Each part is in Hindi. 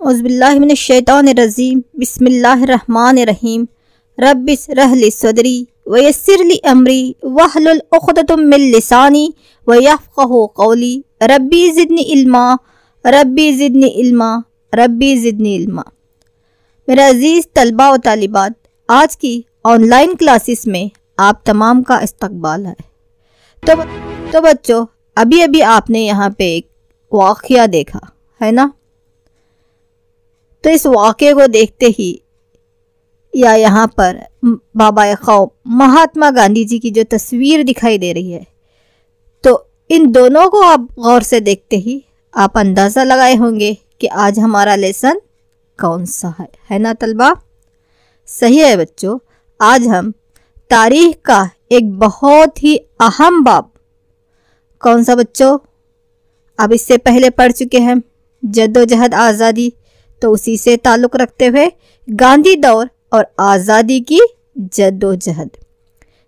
औज़ुबिल्लाहि मिनश्शैतानिर्रजीम बिस्मिल्लाहिर्रहमानिर्रहीम रब्बिश्रह ली सदरी वयस्सिर ली अमरी वहलुल उक़दतम मिन लिसानी वयफ़क़हू क़ौली रब्बी ज़िदनी इल्मा रब्बी ज़िदनी इल्मा रब्बी ज़िदनी इल्मा। मेरा अज़ीज़ तलबा व तालिबात, आज की ऑनलाइन क्लासेस में आप तमाम का इस्तकबाल है। तो बच्चों, अभी अभी आपने यहाँ पे एक वाक़या देखा है ना। तो इस वाक़े को देखते ही या यहाँ पर बाबा क़ौम महात्मा गांधी जी की जो तस्वीर दिखाई दे रही है, तो इन दोनों को आप गौर से देखते ही आप अंदाज़ा लगाए होंगे कि आज हमारा लेसन कौन सा है ना तलबा। सही है बच्चों, आज हम तारीख़ का एक बहुत ही अहम बाब, कौन सा बच्चों, अब इससे पहले पढ़ चुके हैं जद्दोजहद आज़ादी, तो उसी से ताल्लुक़ रखते हुए गांधी दौर और आज़ादी की जद्दोजहद,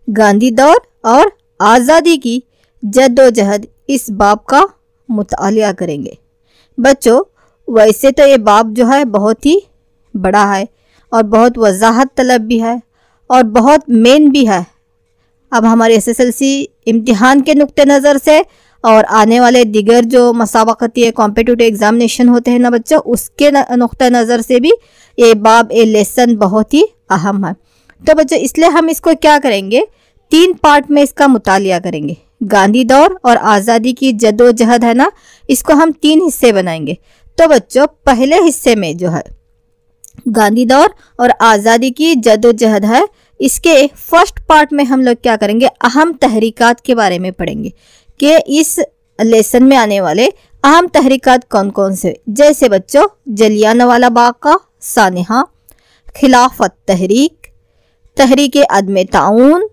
गांधी दौर और आज़ादी की जद्दोजहद, इस बाब का मुतालिया करेंगे। बच्चों, वैसे तो ये बाब जो है बहुत ही बड़ा है और बहुत वजाहत तलब भी है और बहुत मेन भी है। अब हमारे एसएसएलसी इम्तिहान के नुक्ते नज़र से और आने वाले दिगर जो मसाबकती कॉम्पिटिटिव एग्जामिनेशन होते हैं ना बच्चों, उसके नुक्ते नज़र से भी ये बाब ये लेसन बहुत ही अहम है। तो बच्चों, इसलिए हम इसको क्या करेंगे, 3 पार्ट में इसका मुतालिया करेंगे। गांधी दौर और आज़ादी की जद्दोजहद है ना, इसको हम 3 हिस्से बनाएंगे। तो बच्चों, पहले हिस्से में जो है गांधी दौर और आज़ादी की जद्दोजहद है, इसके फर्स्ट पार्ट में हम लोग क्या करेंगे, अहम तहरीकात के बारे में पढ़ेंगे कि इस लेसन में आने वाले अहम तहरीकात कौन कौन से। जैसे बच्चों, जलियांवाला बाग का सानिहा, खिलाफत तहरीक, तहरीक अदम ताउन,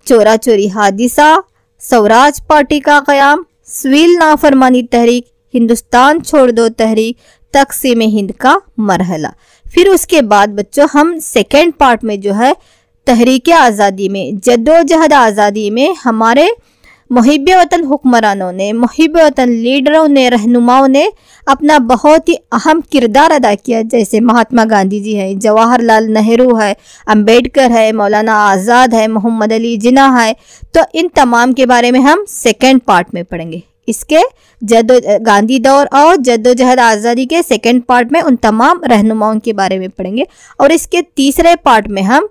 चोरा चोरी हादिसा, स्वराज पार्टी का क़याम, सिविल नाफरमानी तहरीक, हिंदुस्तान छोड़ दो तहरीक, तक़सीम हिंद का मरहला। फिर उसके बाद बच्चों हम सेकेंड पार्ट में जो है तहरीक आज़ादी में, जद्दोजहद आज़ादी में हमारे मुहिब वतन हुक्मरानों ने, मुहिब वतन लीडरों ने, रहनुमाओं ने अपना बहुत ही अहम किरदार अदा किया। जैसे महात्मा गांधी जी हैं, जवाहरलाल नेहरू है, अंबेडकर है, मौलाना आज़ाद है, मोहम्मद अली जिन्ना है। तो इन तमाम के बारे में हम सेकेंड पार्ट में पढ़ेंगे। इसके गांधी दौर और जद्दोजहद आज़ादी के सेकेंड पार्ट में उन तमाम रहनुमाओं के बारे में पढ़ेंगे। और इसके तीसरे पार्ट में हम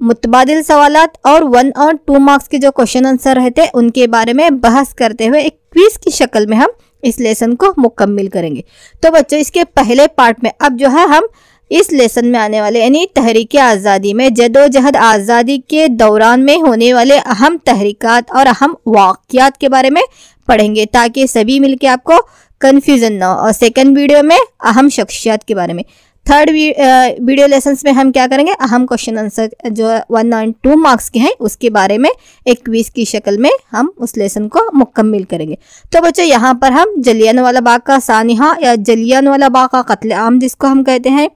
मुतबादिल सवालात और 1 और 2 मार्क्स के जो क्वेश्चन आंसर रहते हैं उनके बारे में बहस करते हुए एक क्विज की शक्ल में हम इस लेसन को मुकम्मिल करेंगे। तो बच्चों, इसके पहले पार्ट में अब जो है हम इस लेसन में आने वाले यानी तहरीक आज़ादी में जद्दोजहद आज़ादी के दौरान में होने वाले अहम तहरीकात और अहम वाक़यात के बारे में पढ़ेंगे, ताकि सभी मिलके आपको कन्फ्यूज़न ना हो। और सेकंड वीडियो में अहम शख्सियत के बारे में, थर्ड वीडियो लेसन्स में हम क्या करेंगे, अहम क्वेश्चन आंसर जो 1 और 2 मार्क्स के हैं उसके बारे में एक क्विज की शक्ल में हम उस लेसन को मुकम्मिल करेंगे। तो बच्चों, यहाँ पर हम जलियांवाला बाग का सानिहा या जलियांवाला बाग का कत्ल आम जिसको हम कहते हैं,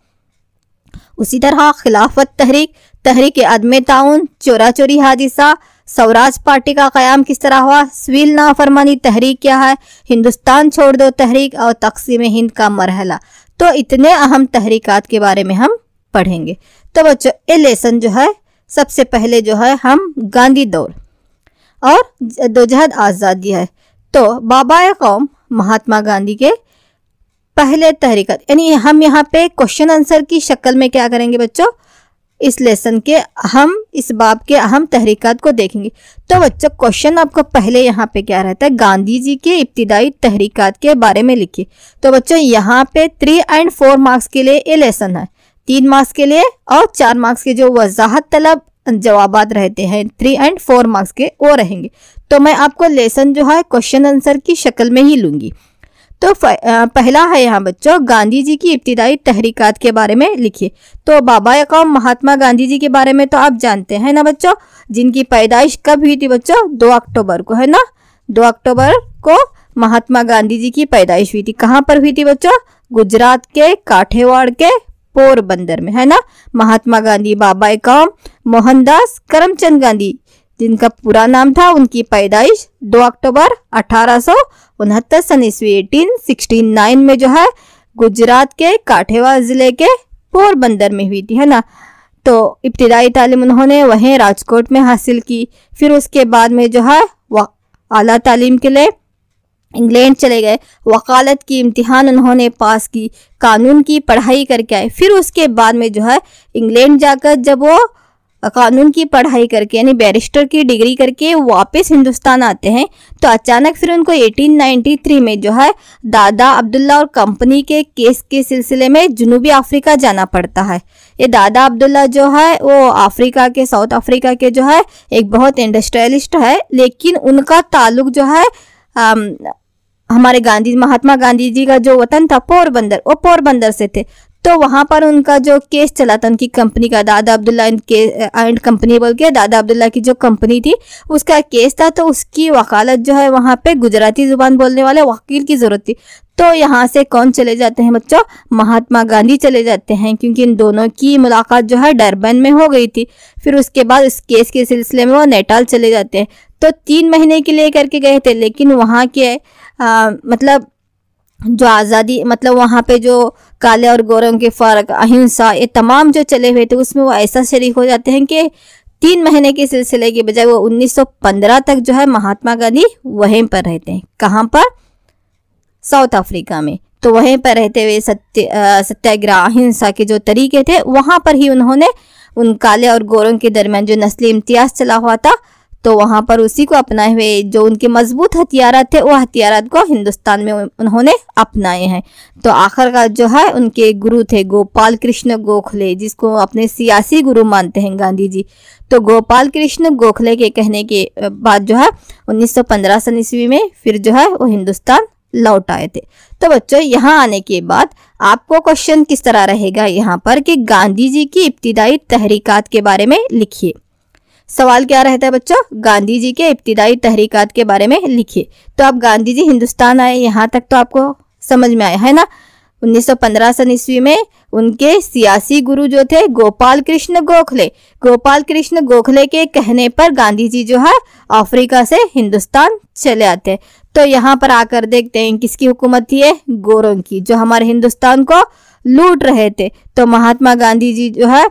उसी तरह खिलाफत तहरीक, तहरीक अदम ताउन, चोरा चोरी हादिसा, स्वराज पार्टी का क़याम किस तरह हुआ, सिविल नाफरमानी तहरीक क्या है, हिंदुस्तान छोड़ दो तहरीक और तक़सीम हिंद का मरहला। तो इतने अहम तहरीकात के बारे में हम पढ़ेंगे। तो बच्चों, ये लेसन जो है सबसे पहले जो है हम गांधी दौर और जद्दोजहद आज़ादी है। तो बाबा क़ौम महात्मा गांधी के पहले तहरीकात, यानी हम यहाँ पे क्वेश्चन आंसर की शक्ल में क्या करेंगे बच्चों, इस लेसन के हम इस बाब के अहम तहरीकात को देखेंगे। तो बच्चों, क्वेश्चन आपको पहले यहाँ पे क्या रहता है, गांधी जी के इब्तिदाई तहरीकात के बारे में लिखिए। तो बच्चों, यहाँ पे 3 और 4 मार्क्स के लिए ये लेसन है, 3 मार्क्स के लिए और 4 मार्क्स के जो वजाहत तलब जवाबात रहते हैं 3 और 4 मार्क्स के वो रहेंगे। तो मैं आपको लेसन जो है क्वेश्चन आंसर की शक्ल में ही लूँगी। तो पहला है यहाँ बच्चों, गांधी जी की इब्तिदाई तहरीकात के बारे में लिखिए। तो बाबा क़ौम महात्मा गांधी जी के बारे में तो आप जानते हैं ना बच्चों, जिनकी पैदाइश कब हुई थी बच्चों, 2 अक्टूबर को है ना। 2 अक्टूबर को महात्मा गांधी जी की पैदाइश हुई थी। कहाँ पर हुई थी बच्चों, गुजरात के काठियावाड़ के पोरबंदर में है ना। महात्मा गांधी बाबा क़ौम मोहनदास करमचंद गांधी जिनका पूरा नाम था, उनकी पैदाइश 2 अक्टूबर 1869 सन ईस्वी 1869 में जो है गुजरात के काठियावाड़ जिले के पोरबंदर में हुई थी, है ना। तो इब्तिदाई तालीम उन्होंने वहीं राजकोट में हासिल की। फिर उसके बाद में जो है वह आला तालीम के लिए इंग्लैंड चले गए। वकालत की इम्तिहान उन्होंने पास की, कानून की पढ़ाई करके आए। फिर उसके बाद में जो है इंग्लैंड जाकर जब वो कानून की पढ़ाई करके यानी बैरिस्टर की डिग्री करके वापस हिंदुस्तान आते हैं, तो अचानक फिर उनको 1893 में जो है दादा अब्दुल्ला और कंपनी के केस के सिलसिले में जनूबी अफ्रीका जाना पड़ता है। ये दादा अब्दुल्ला जो है वो अफ्रीका के, साउथ अफ्रीका के जो है एक बहुत इंडस्ट्रियलिस्ट है, लेकिन उनका ताल्लुक जो है हमारे महात्मा गांधी जी का जो वतन था पोरबंदर, वो पोरबंदर से थे। तो वहां पर उनका जो केस चला था उनकी कंपनी का, दादा अब्दुल्ला एंड कंपनी बोल के दादा अब्दुल्ला की जो कंपनी थी उसका केस था। तो उसकी वकालत जो है वहां पे गुजराती जुबान बोलने वाले वकील की जरूरत थी। तो यहाँ से कौन चले जाते हैं बच्चों? महात्मा गांधी चले जाते हैं, क्योंकि इन दोनों की मुलाकात जो है डरबन में हो गई थी। फिर उसके बाद इस केस के सिलसिले में वो नेटाल चले जाते हैं। तो 3 महीने के लिए करके गए थे, लेकिन वहाँ के मतलब जो आज़ादी, मतलब वहाँ पे जो काले और गोरों के फर्क, अहिंसा, ये तमाम जो चले हुए थे उसमें वो ऐसा शरीक हो जाते हैं कि 3 महीने के सिलसिले के बजाय वो 1915 तक जो है महात्मा गांधी वहीं पर रहते हैं। कहाँ पर? साउथ अफ्रीका में। तो वहीं पर रहते हुए सत्याग्रह, अहिंसा के जो तरीके थे वहाँ पर ही उन्होंने उन काले और गोरों के दरमियान जो नस्ली इम्तियाज चला हुआ था, तो वहां पर उसी को अपनाए हुए जो उनके मजबूत हथियारात थे, वो हथियारात को हिंदुस्तान में उन्होंने अपनाए हैं। तो आखिरकार जो है उनके गुरु थे गोपाल कृष्ण गोखले, जिसको अपने सियासी गुरु मानते हैं गांधी जी। तो गोपाल कृष्ण गोखले के कहने के बाद जो है 1915 सन ईस्वी में फिर जो है वो हिंदुस्तान लौट आए थे। तो बच्चों यहाँ आने के बाद आपको क्वेश्चन किस तरह रहेगा यहाँ पर कि गांधी जी की इब्तिदाई तहरीकात के बारे में लिखिए। सवाल क्या रहता है बच्चों? गांधी जी के इब्तिदाई तहरीकात के बारे में लिखिए। तो अब गांधी जी हिंदुस्तान आए, यहाँ तक तो आपको समझ में आया है ना। 1915 सन ईस्वी में उनके सियासी गुरु जो थे गोपाल कृष्ण गोखले, गोपाल कृष्ण गोखले के कहने पर गांधी जी जो है अफ्रीका से हिंदुस्तान चले आते। तो यहाँ पर आकर देखते हैं किसकी हुकूमत थी? गोरों की, जो हमारे हिंदुस्तान को लूट रहे थे। तो महात्मा गांधी जी जो है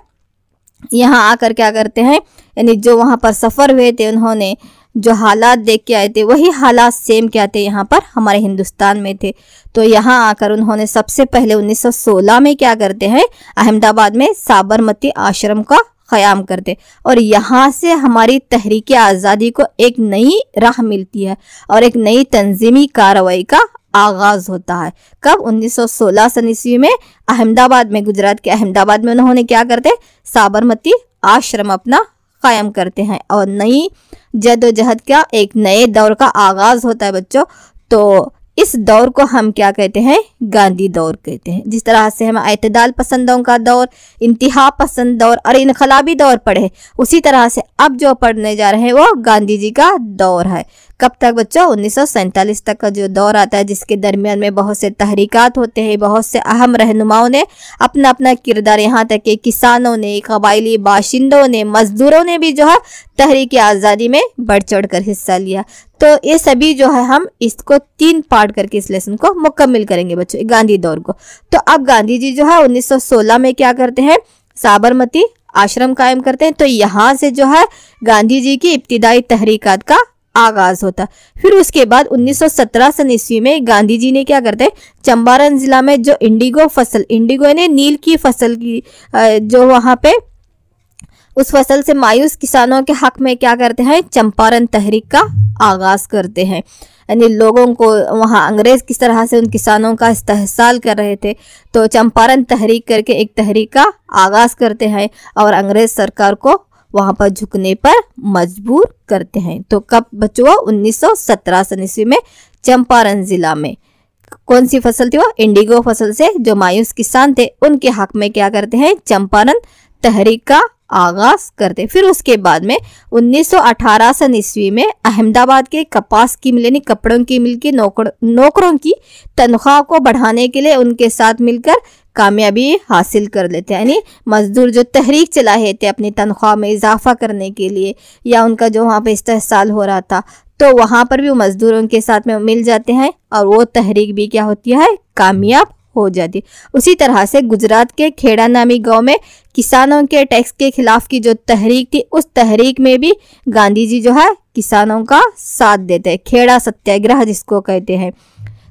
यहाँ आकर क्या करते हैं, यानी जो वहां पर सफर हुए थे उन्होंने जो हालात देख के आए थे वही हालात सेम क्या थे यहाँ पर हमारे हिंदुस्तान में थे। तो यहाँ आकर उन्होंने सबसे पहले 1916 में क्या करते हैं, अहमदाबाद में साबरमती आश्रम का क़याम करते, और यहाँ से हमारी तहरीक आज़ादी को एक नई राह मिलती है और एक नई तंजीमी कार्रवाई का आगाज होता है। कब? 1916 सन ईस्वी में अहमदाबाद में, गुजरात के अहमदाबाद में उन्होंने क्या करते, साबरमती आश्रम अपना कायम करते हैं और नई जद्दोजहद का एक नए दौर का आगाज होता है बच्चों। तो इस दौर को हम क्या कहते हैं? गांधी दौर कहते हैं। जिस तरह से हम एतदाल पसंदों का दौर, इंतहा पसंद दौर और इनकलाबी दौर पढ़े, उसी तरह से अब जो पढ़ने जा रहे हैं वो गांधी जी का दौर है। कब तक बच्चों? 1947 तक का जो दौर आता है, जिसके दरमियान में बहुत से तहरीकात होते हैं, बहुत से अहम रहनुमाओं ने अपना अपना किरदार, यहाँ तक कि किसानों ने, कबायली बाशिंदों ने, मजदूरों ने भी जो है तहरीक आज़ादी में बढ़ चढ़ कर हिस्सा लिया। तो ये सभी जो है हम इसको 3 पार्ट करके इस लेसन को मुकम्मल करेंगे बच्चों, गांधी दौर को। तो अब गांधी जी जो है 1916 में क्या करते हैं, साबरमती आश्रम कायम करते हैं। तो यहाँ से जो है गांधी जी की इब्तिदाई तहरीकात का आगाज होता। फिर उसके बाद 1917 सन ईस्वी में गांधी जी ने क्या करते हैं, चंपारण जिला में जो इंडिगो फसल, इंडिगो यानी नील की फसल की जो वहां पे उस फसल से मायूस किसानों के हक में क्या करते हैं, चंपारण तहरीक का आगाज करते हैं। यानी लोगों को वहाँ अंग्रेज किस तरह से उन किसानों का इस्तेहसाल कर रहे थे, तो चंपारण तहरीक करके एक तहरीक का आगाज करते हैं और अंग्रेज सरकार को वहां पर झुकने पर मजबूर करते हैं। तो कब बच्चों? 1917 सन ईस्वी में चंपारण जिला में कौन सी फसल थी? वो इंडिगो फसल से जो मायूस किसान थे उनके हक में क्या करते हैं, चंपारण तहरीक का आगाज करते। फिर उसके बाद में 1918 सन ईस्वी में अहमदाबाद के कपास की मिल यानी कपड़ों की मिल के नौकरों की तनख्वाह को बढ़ाने के लिए उनके साथ मिलकर कामयाबी हासिल कर लेते हैं। यानी मजदूर जो तहरीक चलाए थे अपनी तनख्वाह में इजाफा करने के लिए, या उनका जो वहाँ पे इस्तेहसाल हो रहा था, तो वहाँ पर भी वो मजदूरों के साथ में मिल जाते हैं और वो तहरीक भी क्या होती है, कामयाब हो जाती है। उसी तरह से गुजरात के खेड़ा नामी गांव में किसानों के टैक्स के खिलाफ की जो तहरीक थी, उस तहरीक में भी गांधी जी जो है किसानों का साथ देते हैं, खेड़ा सत्याग्रह जिसको कहते हैं।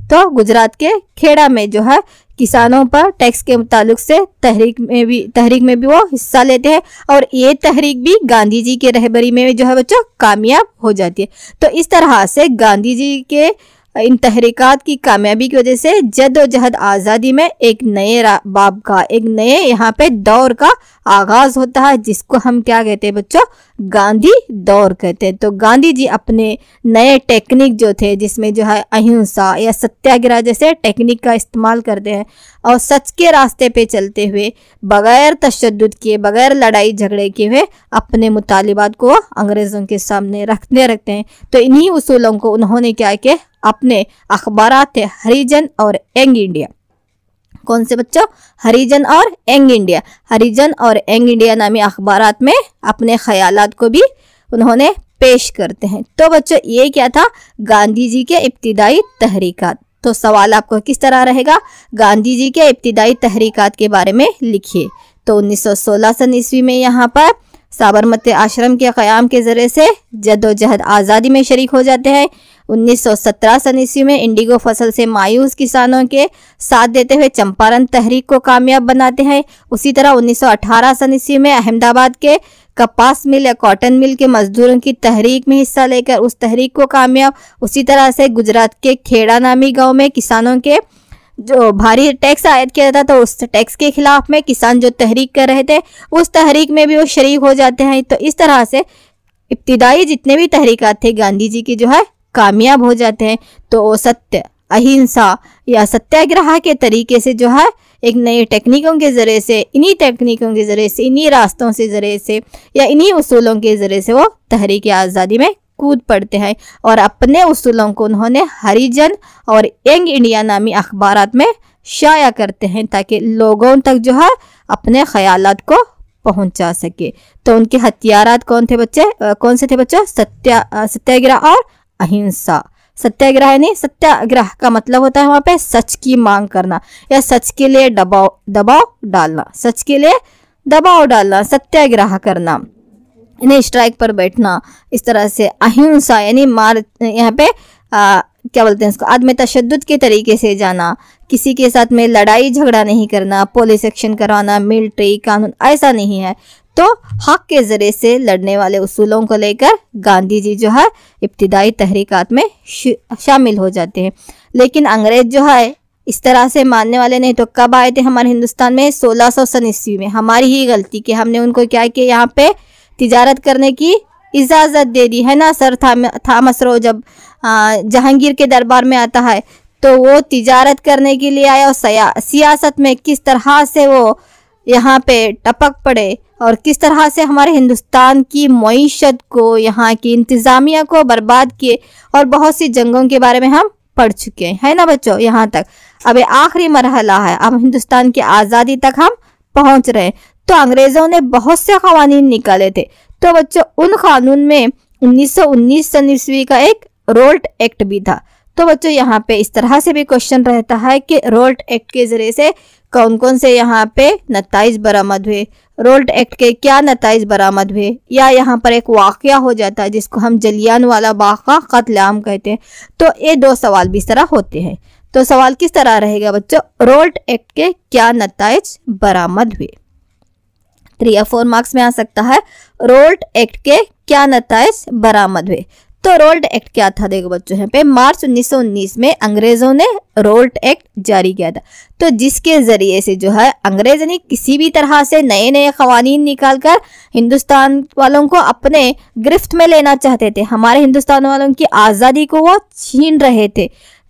तो गुजरात के खेड़ा में जो है किसानों पर टैक्स के मुतालिक से तहरीक में भी वो हिस्सा लेते हैं, और ये तहरीक भी गांधी जी के रहबरी में जो है बच्चों कामयाब हो जाती है। तो इस तरह से गांधी जी के इन तहरीकात की कामयाबी की वजह से जद्दोजहद आज़ादी में एक नए बाब का, एक नए यहाँ पे दौर का आगाज होता है, जिसको हम क्या कहते हैं बच्चों, गांधी दौर कहते हैं। तो गांधी जी अपने नए टेक्निक जो थे, जिसमें जो है अहिंसा या सत्याग्रह जैसे टेक्निक का इस्तेमाल करते हैं, और सच के रास्ते पे चलते हुए बगैर तशद्दुद किए, बगैर लड़ाई झगड़े किए हुए अपने मुतालिबात को अंग्रेज़ों के सामने रखते हैं। तो इन्हीं उसूलों को उन्होंने क्या किया, अपने अखबारात थे हरिजन और यंग इंडिया। कौन से बच्चों, हरिजन और यंग इंडिया। हरिजन और यंग इंडिया नामी अखबारात में अपने ख्यालात को भी उन्होंने पेश करते हैं। तो बच्चों ये क्या था, गांधी जी के इब्तिदाई तहरीकात। तो सवाल आपको किस तरह रहेगा, गांधी जी के इब्तिदाई तहरीकात के बारे में लिखिए। तो 1916 सन ईस्वी में यहाँ पर साबरमती आश्रम के क़याम के ज़रिए से जद्दोजहद आज़ादी में शरीक हो जाते हैं। 1917 सन ईस्वी में इंडिगो फसल से मायूस किसानों के साथ देते हुए चंपारण तहरीक को कामयाब बनाते हैं। उसी तरह 1918 सन ईस्वी में अहमदाबाद के कपास मिल या कॉटन मिल के मजदूरों की तहरीक में हिस्सा लेकर उस तहरीक को कामयाब। उसी तरह से गुजरात के खेड़ा नामी गांव में किसानों के जो भारी टैक्स आयद किया जाता था, तो उस टैक्स के खिलाफ में किसान जो तहरीक कर रहे थे, उस तहरीक में भी वो शरीक हो जाते हैं। तो इस तरह से इब्तिदाई जितने भी तहरीकात थे गांधी जी की जो है कामयाब हो जाते हैं। तो सत्य, अहिंसा या सत्याग्रह के तरीके से जो है एक नए टेक्निकों के ज़रिए से, इन्हीं टेक्निकों के ज़रिए से, इन्हीं रास्तों से ज़रिए से या इन्हीं उसूलों के ज़रिए से वो तहरीक आज़ादी में कूद पड़ते हैं, और अपने उसूलों को उन्होंने हरिजन और यंग इंडिया नामी अखबारात में शाया करते हैं, ताकि लोगों तक जो है अपने ख्यालात को पहुंचा सके। तो उनके हथियारात कौन से थे बच्चे, सत्याग्रह और अहिंसा। सत्याग्रह यानी, सत्याग्रह का मतलब होता है वहां पे सच की मांग करना या सच के लिए दबाव डालना, सच के लिए दबाव डालना, सत्याग्रह करना, यानी स्ट्राइक पर बैठना। इस तरह से अहिंसा यानी मार, यहाँ पे क्या बोलते हैं इसको, आदमी तशद्दुद के तरीके से जाना, किसी के साथ में लड़ाई झगड़ा नहीं करना, पुलिस एक्शन करवाना, मिलिट्री कानून, ऐसा नहीं है। तो हक के ज़रिए से लड़ने वाले उसूलों को लेकर गांधी जी जो है इब्तिदाई तहरीकात में शामिल हो जाते हैं। लेकिन अंग्रेज जो है इस तरह से मानने वाले नहीं। तो कब आए थे हमारे हिंदुस्तान में, 1600 सन ईस्वी में। हमारी ही गलती कि हमने उनको क्या किया, यहाँ पे तिजारत करने की इजाज़त दे दी है ना। सर थॉमस रो जब जहांगीर के दरबार में आता है, तो वो तिजारत करने के लिए आया, और सियासत में किस तरह से वो यहाँ पे टपक पड़े, और किस तरह से हमारे हिंदुस्तान की मईशत को, यहाँ की इंतज़ामिया को बर्बाद किए। और बहुत सी जंगों के बारे में हम पढ़ चुके हैं, है ना बच्चों। यहाँ तक अब आखिरी मरहला है, अब हिंदुस्तान की आज़ादी तक हम पहुँच रहे हैं। तो अंग्रेज़ों ने बहुत से क़वानीन निकाले थे। तो बच्चों उन कानून में 1919 सन ईस्वी का एक रोल्ट एक्ट भी था। तो बच्चों यहाँ पे इस तरह से भी क्वेश्चन रहता है कि रोल्ट एक्ट के ज़रिए से कौन कौन से यहाँ पे नताइज बरामद हुए, रोल्ट एक्ट के क्या नताइज बरामद हुए, या यहाँ पर एक वाक़या हो जाता है जिसको हम जलियांवाला बाग का कत्लेआम कहते हैं। तो ये दो सवाल भी इस तरह होते हैं। तो सवाल किस तरह रहेगा बच्चों, रोल्ट एक्ट के क्या नताइज बरामद हुए। 3 या 4 मार्क्स में आ सकता है, रोल्ट एक्ट के क्या नताइज बरामद हुए। तो रोल्ट एक्ट क्या था, देखो बच्चों यहाँ पे मार्च 1919 में अंग्रेजों ने रोल्ट एक्ट जारी किया था। तो जिसके जरिए से जो है अंग्रेज ने किसी भी तरह से नए नए कवानीन निकालकर हिंदुस्तान वालों को अपने गिरफ्त में लेना चाहते थे। हमारे हिंदुस्तान वालों की आज़ादी को वो छीन रहे थे।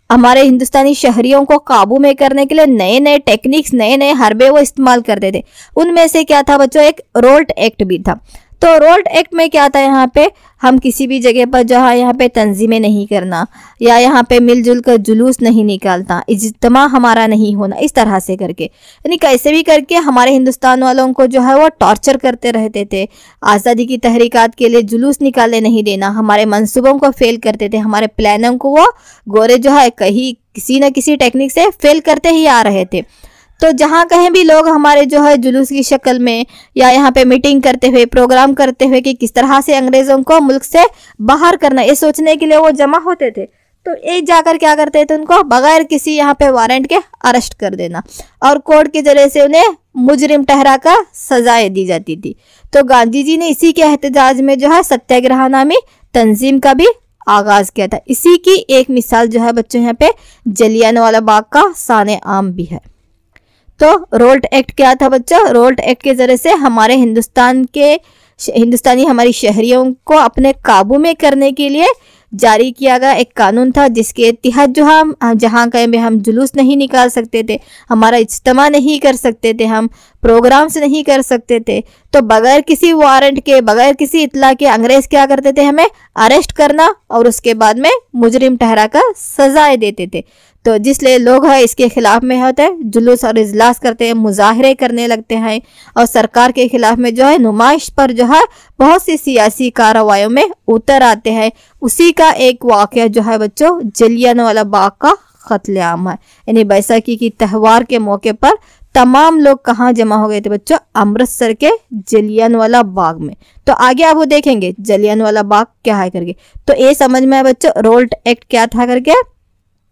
हमारे हिंदुस्तानी शहरियों को काबू में करने के लिए नए नए टेक्निक्स, नए नए हरबे वो इस्तेमाल करते थे। उनमें से क्या था बच्चों, एक रोल्ट एक्ट भी था। तो रोल्ट एक्ट में क्या था, यहाँ पे हम किसी भी जगह पर जो है यहाँ पे तंजीमें नहीं करना, या यहाँ पे मिलजुल कर जुलूस नहीं निकालता, इज्तिमा हमारा नहीं होना, इस तरह से करके, यानी कैसे भी करके हमारे हिंदुस्तान वालों को जो है वो टॉर्चर करते रहते थे। आज़ादी की तहरीकात के लिए जुलूस निकालने नहीं देना, हमारे मंसूबों को फेल करते थे, हमारे प्लानों को वो गोरे जो है कहीं किसी न किसी टेक्निक से फेल करते ही आ रहे थे। तो जहाँ कहीं भी लोग हमारे जो है जुलूस की शक्ल में या यहाँ पे मीटिंग करते हुए, प्रोग्राम करते हुए कि किस तरह से अंग्रेजों को मुल्क से बाहर करना, ये सोचने के लिए वो जमा होते थे, तो एक जाकर क्या करते थे, उनको बगैर किसी यहाँ पे वारंट के अरेस्ट कर देना और कोर्ट के जरिए से उन्हें मुजरिम ठहरा कर सजाएं दी जाती थी। तो गांधी जी ने इसी के एहतजाज में जो है सत्याग्रह नामी तंजीम का भी आगाज किया था। इसी की एक मिसाल जो है बच्चों यहाँ पे जलियांवाला बाग का साने आम भी है। तो रोल्ट एक्ट क्या था बच्चों? रोल्ट एक्ट के जरिए से हमारे हिंदुस्तानी हमारी शहरियों को अपने काबू में करने के लिए जारी किया गया एक कानून था, जिसके तहत जो हम जहाँ कहीं भी हम जुलूस नहीं निकाल सकते थे, हमारा इज्तिमा नहीं कर सकते थे, हम प्रोग्राम्स नहीं कर सकते थे, तो बगैर किसी वारंट के, बगैर किसी इत्तला के अंग्रेज क्या करते थे, हमें अरेस्ट करना और उसके बाद में मुजरिम ठहरा कर सजाएं देते थे। तो जिसलिए लोग है इसके खिलाफ में होते हैं, जुलूस और इजलास करते हैं, मुजाहरे करने लगते हैं और सरकार के खिलाफ में जो है नुमाइश पर जो है बहुत सी सियासी कार्रवाइयों में उतर आते हैं। उसी का एक वाकया जो है बच्चों जलियांवाला बाग का कत्लेआम है। यानी बैसाखी की त्यौहार के मौके पर तमाम लोग कहाँ जमा हो गए थे बच्चों? अमृतसर के जलियांवाला बाग में। तो आगे आप वो देखेंगे जलियांवाला बाग क्या है करके। तो ये समझ में है बच्चों रोल्ट एक्ट क्या था करके।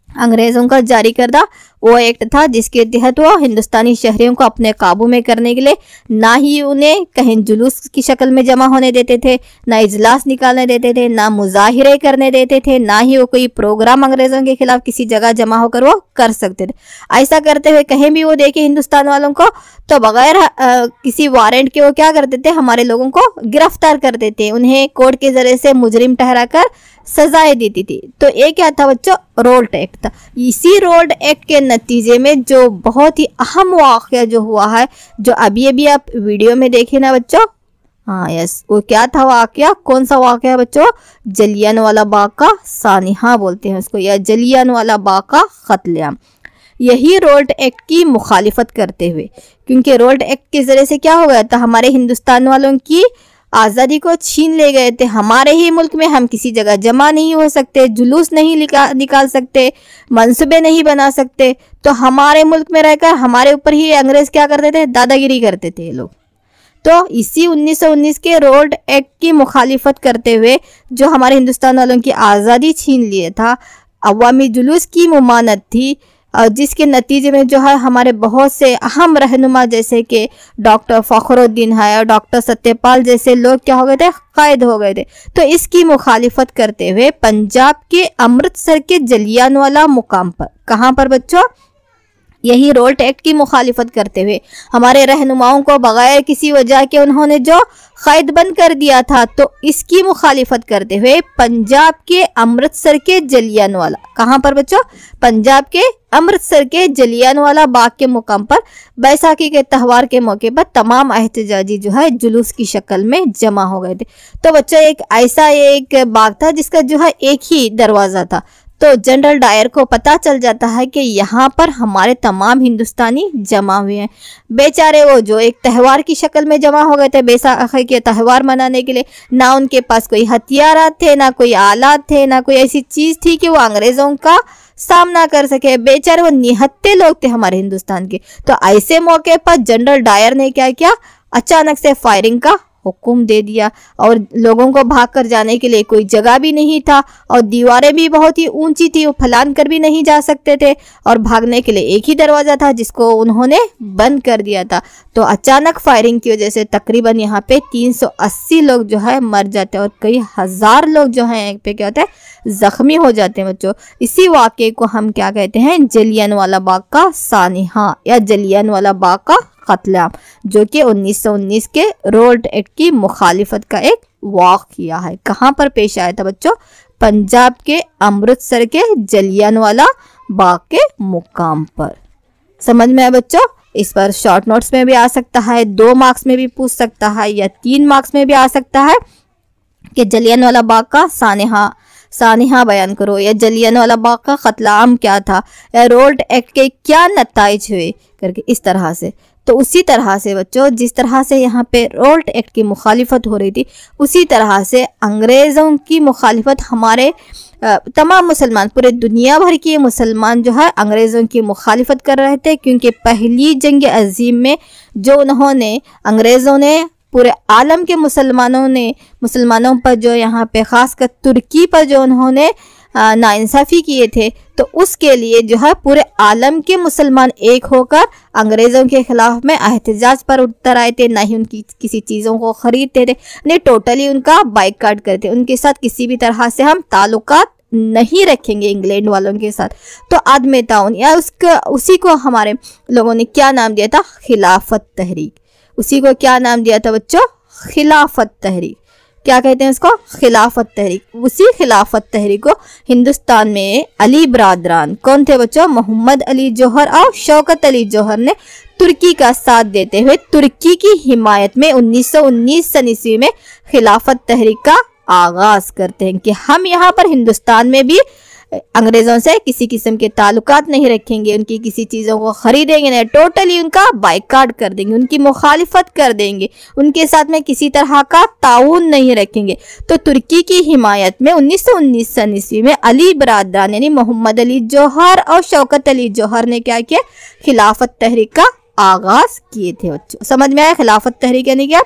अंग्रेजों का जारी करदा वो एक्ट था जिसके तहत वो हिंदुस्तानी शहरियों को अपने काबू में करने के लिए ना ही उन्हें कहीं जुलूस की शक्ल में जमा होने देते थे, ना इजलास निकालने देते थे, ना मुजाहिरे करने देते थे, ना ही वो कोई प्रोग्राम अंग्रेजों के खिलाफ किसी जगह जमा होकर वो कर सकते थे। ऐसा करते हुए कहीं भी वो देखे हिंदुस्तान वालों को तो बगैर किसी वारंट के वो क्या करते थे, हमारे लोगों को गिरफ्तार कर देते, उन्हें कोर्ट के जरिए से मुजरिम ठहराकर सजाएं देती थी। तो ये क्या था बच्चों? रोल्ट एक्ट था। इसी रोल्ट एक्ट के नतीजे में जो बहुत ही अहम वाकया जो हुआ है, जो अभी आप वीडियो में देखे ना बच्चों, हाँ यस, वो क्या था वाकया? कौन सा वाकया बच्चों? जलियांवाला बाग का सानिहा बोलते हैं उसको, या जलियांवाला बाग का कत्लेआम। यही रोल्ट एक्ट की मुखालिफत करते हुए, क्योंकि रोल्ट एक्ट के जरिए से क्या हो गया था, हमारे हिंदुस्तान वालों की आज़ादी को छीन ले गए थे। हमारे ही मुल्क में हम किसी जगह जमा नहीं हो सकते, जुलूस नहीं निकाल सकते, मंसूबे नहीं बना सकते। तो हमारे मुल्क में रहकर हमारे ऊपर ही अंग्रेज क्या करते थे? दादागिरी करते थे ये लोग। तो इसी 1919 के रोल्ट एक्ट की मुखालिफत करते हुए जो हमारे हिंदुस्तान वालों की आज़ादी छीन लिए था, अवामी जुलूस की मुमानत थी, जिसके नतीजे में जो है हमारे बहुत से अहम रहनुमा जैसे कि डॉक्टर फखरुद्दीन है और डॉक्टर सत्यपाल जैसे लोग क्या हो गए थे? कैद हो गए थे। तो इसकी मुखालिफत करते हुए पंजाब के अमृतसर के जलियांवाला मुकाम पर, कहाँ पर बच्चों? यही रोल्ट एक्ट की मुखालिफत करते हुए हमारे रहनुमाओं को बगैर किसी वजह के उन्होंने जो कैद बंद कर दिया था, तो इसकी मुखालिफत करते हुए पंजाब के अमृतसर के जलियांवाला, कहाँ पर बच्चों? पंजाब के अमृतसर के जलियांवाला बाग के मुकाम पर बैसाखी के त्यौहार के मौके पर तमाम एहतजाजी जो है जुलूस की शक्ल में जमा हो गए थे। तो बच्चों एक ऐसा एक बाग था जिसका जो है एक ही दरवाजा था। तो जनरल डायर को पता चल जाता है कि यहाँ पर हमारे तमाम हिंदुस्तानी जमा हुए हैं। बेचारे वो जो एक त्यौहार की शक्ल में जमा हो गए थे बैसाखी के त्यौहार मनाने के लिए, ना उनके पास कोई हथियार थे, ना कोई आलात थे, ना कोई ऐसी चीज थी कि वो अंग्रेजों का सामना कर सके। बेचारे वो निहत्थे लोग थे हमारे हिंदुस्तान के। तो ऐसे मौके पर जनरल डायर ने क्या किया? अचानक से फायरिंग का हुक्म दे दिया और लोगों को भाग कर जाने के लिए कोई जगह भी नहीं था और दीवारें भी बहुत ही ऊंची थी, वो फलान कर भी नहीं जा सकते थे और भागने के लिए एक ही दरवाजा था जिसको उन्होंने बंद कर दिया था। तो अचानक फायरिंग की वजह से तकरीबन यहाँ पे 380 लोग जो है मर जाते हैं और कई हजार लोग जो है यहाँ पे क्या होता है? जख्मी हो जाते हैं बच्चों। इसी वाक़े को हम क्या कहते हैं? जलियांवाला बाग का सानिहा या जलियांवाला बाग का कत्लेआम, जो कि 1919 के रोल्ट एक्ट की मुखालिफत का एक वाक़या है। कहाँ पर पेश आया था बच्चों? पंजाब के अमृतसर के जलियांवाला बाग के मुकाम पर। समझ में आया बच्चों? इस पर शॉर्ट नोट्स में भी आ सकता है, 2 मार्क्स में भी पूछ सकता है या 3 मार्क्स में भी आ सकता है कि जलियांवाला बाग का सानिहा सानिहा बयान करो, या जलियांवाला बाग का कत्लेआम क्या था, या रोल्ट एक्ट के क्या नताइज हुए करके इस तरह से। तो उसी तरह से बच्चों, जिस तरह से यहाँ पे रोल्ट एक्ट की मुखालिफत हो रही थी, उसी तरह से अंग्रेज़ों की मुखालिफत हमारे तमाम मुसलमान, पूरे दुनिया भर के मुसलमान जो है अंग्रेज़ों की मुखालिफत कर रहे थे। क्योंकि पहली जंग अजीम में जो उन्होंने अंग्रेज़ों ने पूरे आलम के मुसलमानों पर जो यहाँ पे ख़ासकर तुर्की पर जो उन्होंने नाइंसाफ़ी किए थे, तो उसके लिए जो है पूरे आलम के मुसलमान एक होकर अंग्रेज़ों के ख़िलाफ़ में एहतजाज पर उतर आए थे। ना ही उनकी किसी चीज़ों को ख़रीदते थे, नहीं टोटली उनका बाइकाट करते, उनके साथ किसी भी तरह से हम ताल्लुकात नहीं रखेंगे इंग्लैंड वालों के साथ। तो आदम ताउन या उसी को हमारे लोगों ने क्या नाम दिया था, खिलाफत तहरीक। उसी को क्या नाम दिया था बच्चों, खिलाफत तहरीक। क्या कहते हैं उसको, खिलाफत तहरीक। उसी खिलाफत तहरीक को हिंदुस्तान में अली बरादरान, कौन थे बच्चों, मोहम्मद अली जौहर और शौकत अली जौहर ने तुर्की का साथ देते हुए तुर्की की हिमायत में 1919 सन ईस्वी में खिलाफत तहरीक का आगाज करते हैं कि हम यहाँ पर हिंदुस्तान में भी अंग्रेज़ों से किसी किस्म के ताल्लुकात नहीं रखेंगे, उनकी किसी चीज़ों को ख़रीदेंगे नहीं, टोटली उनका बाइकाट कर देंगे, उनकी मुखालिफत कर देंगे, उनके साथ में किसी तरह का ताउन नहीं रखेंगे। तो तुर्की की हिमायत में 1919 सन ईस्वी में अली बरादरान यानी मोहम्मद अली जौहर और शौकत अली जौहर ने क्या किया, खिलाफत तहरीक का आगाज़ किए थे। बच्चों समझ में आया, खिलाफत तहरीक यानी क्या,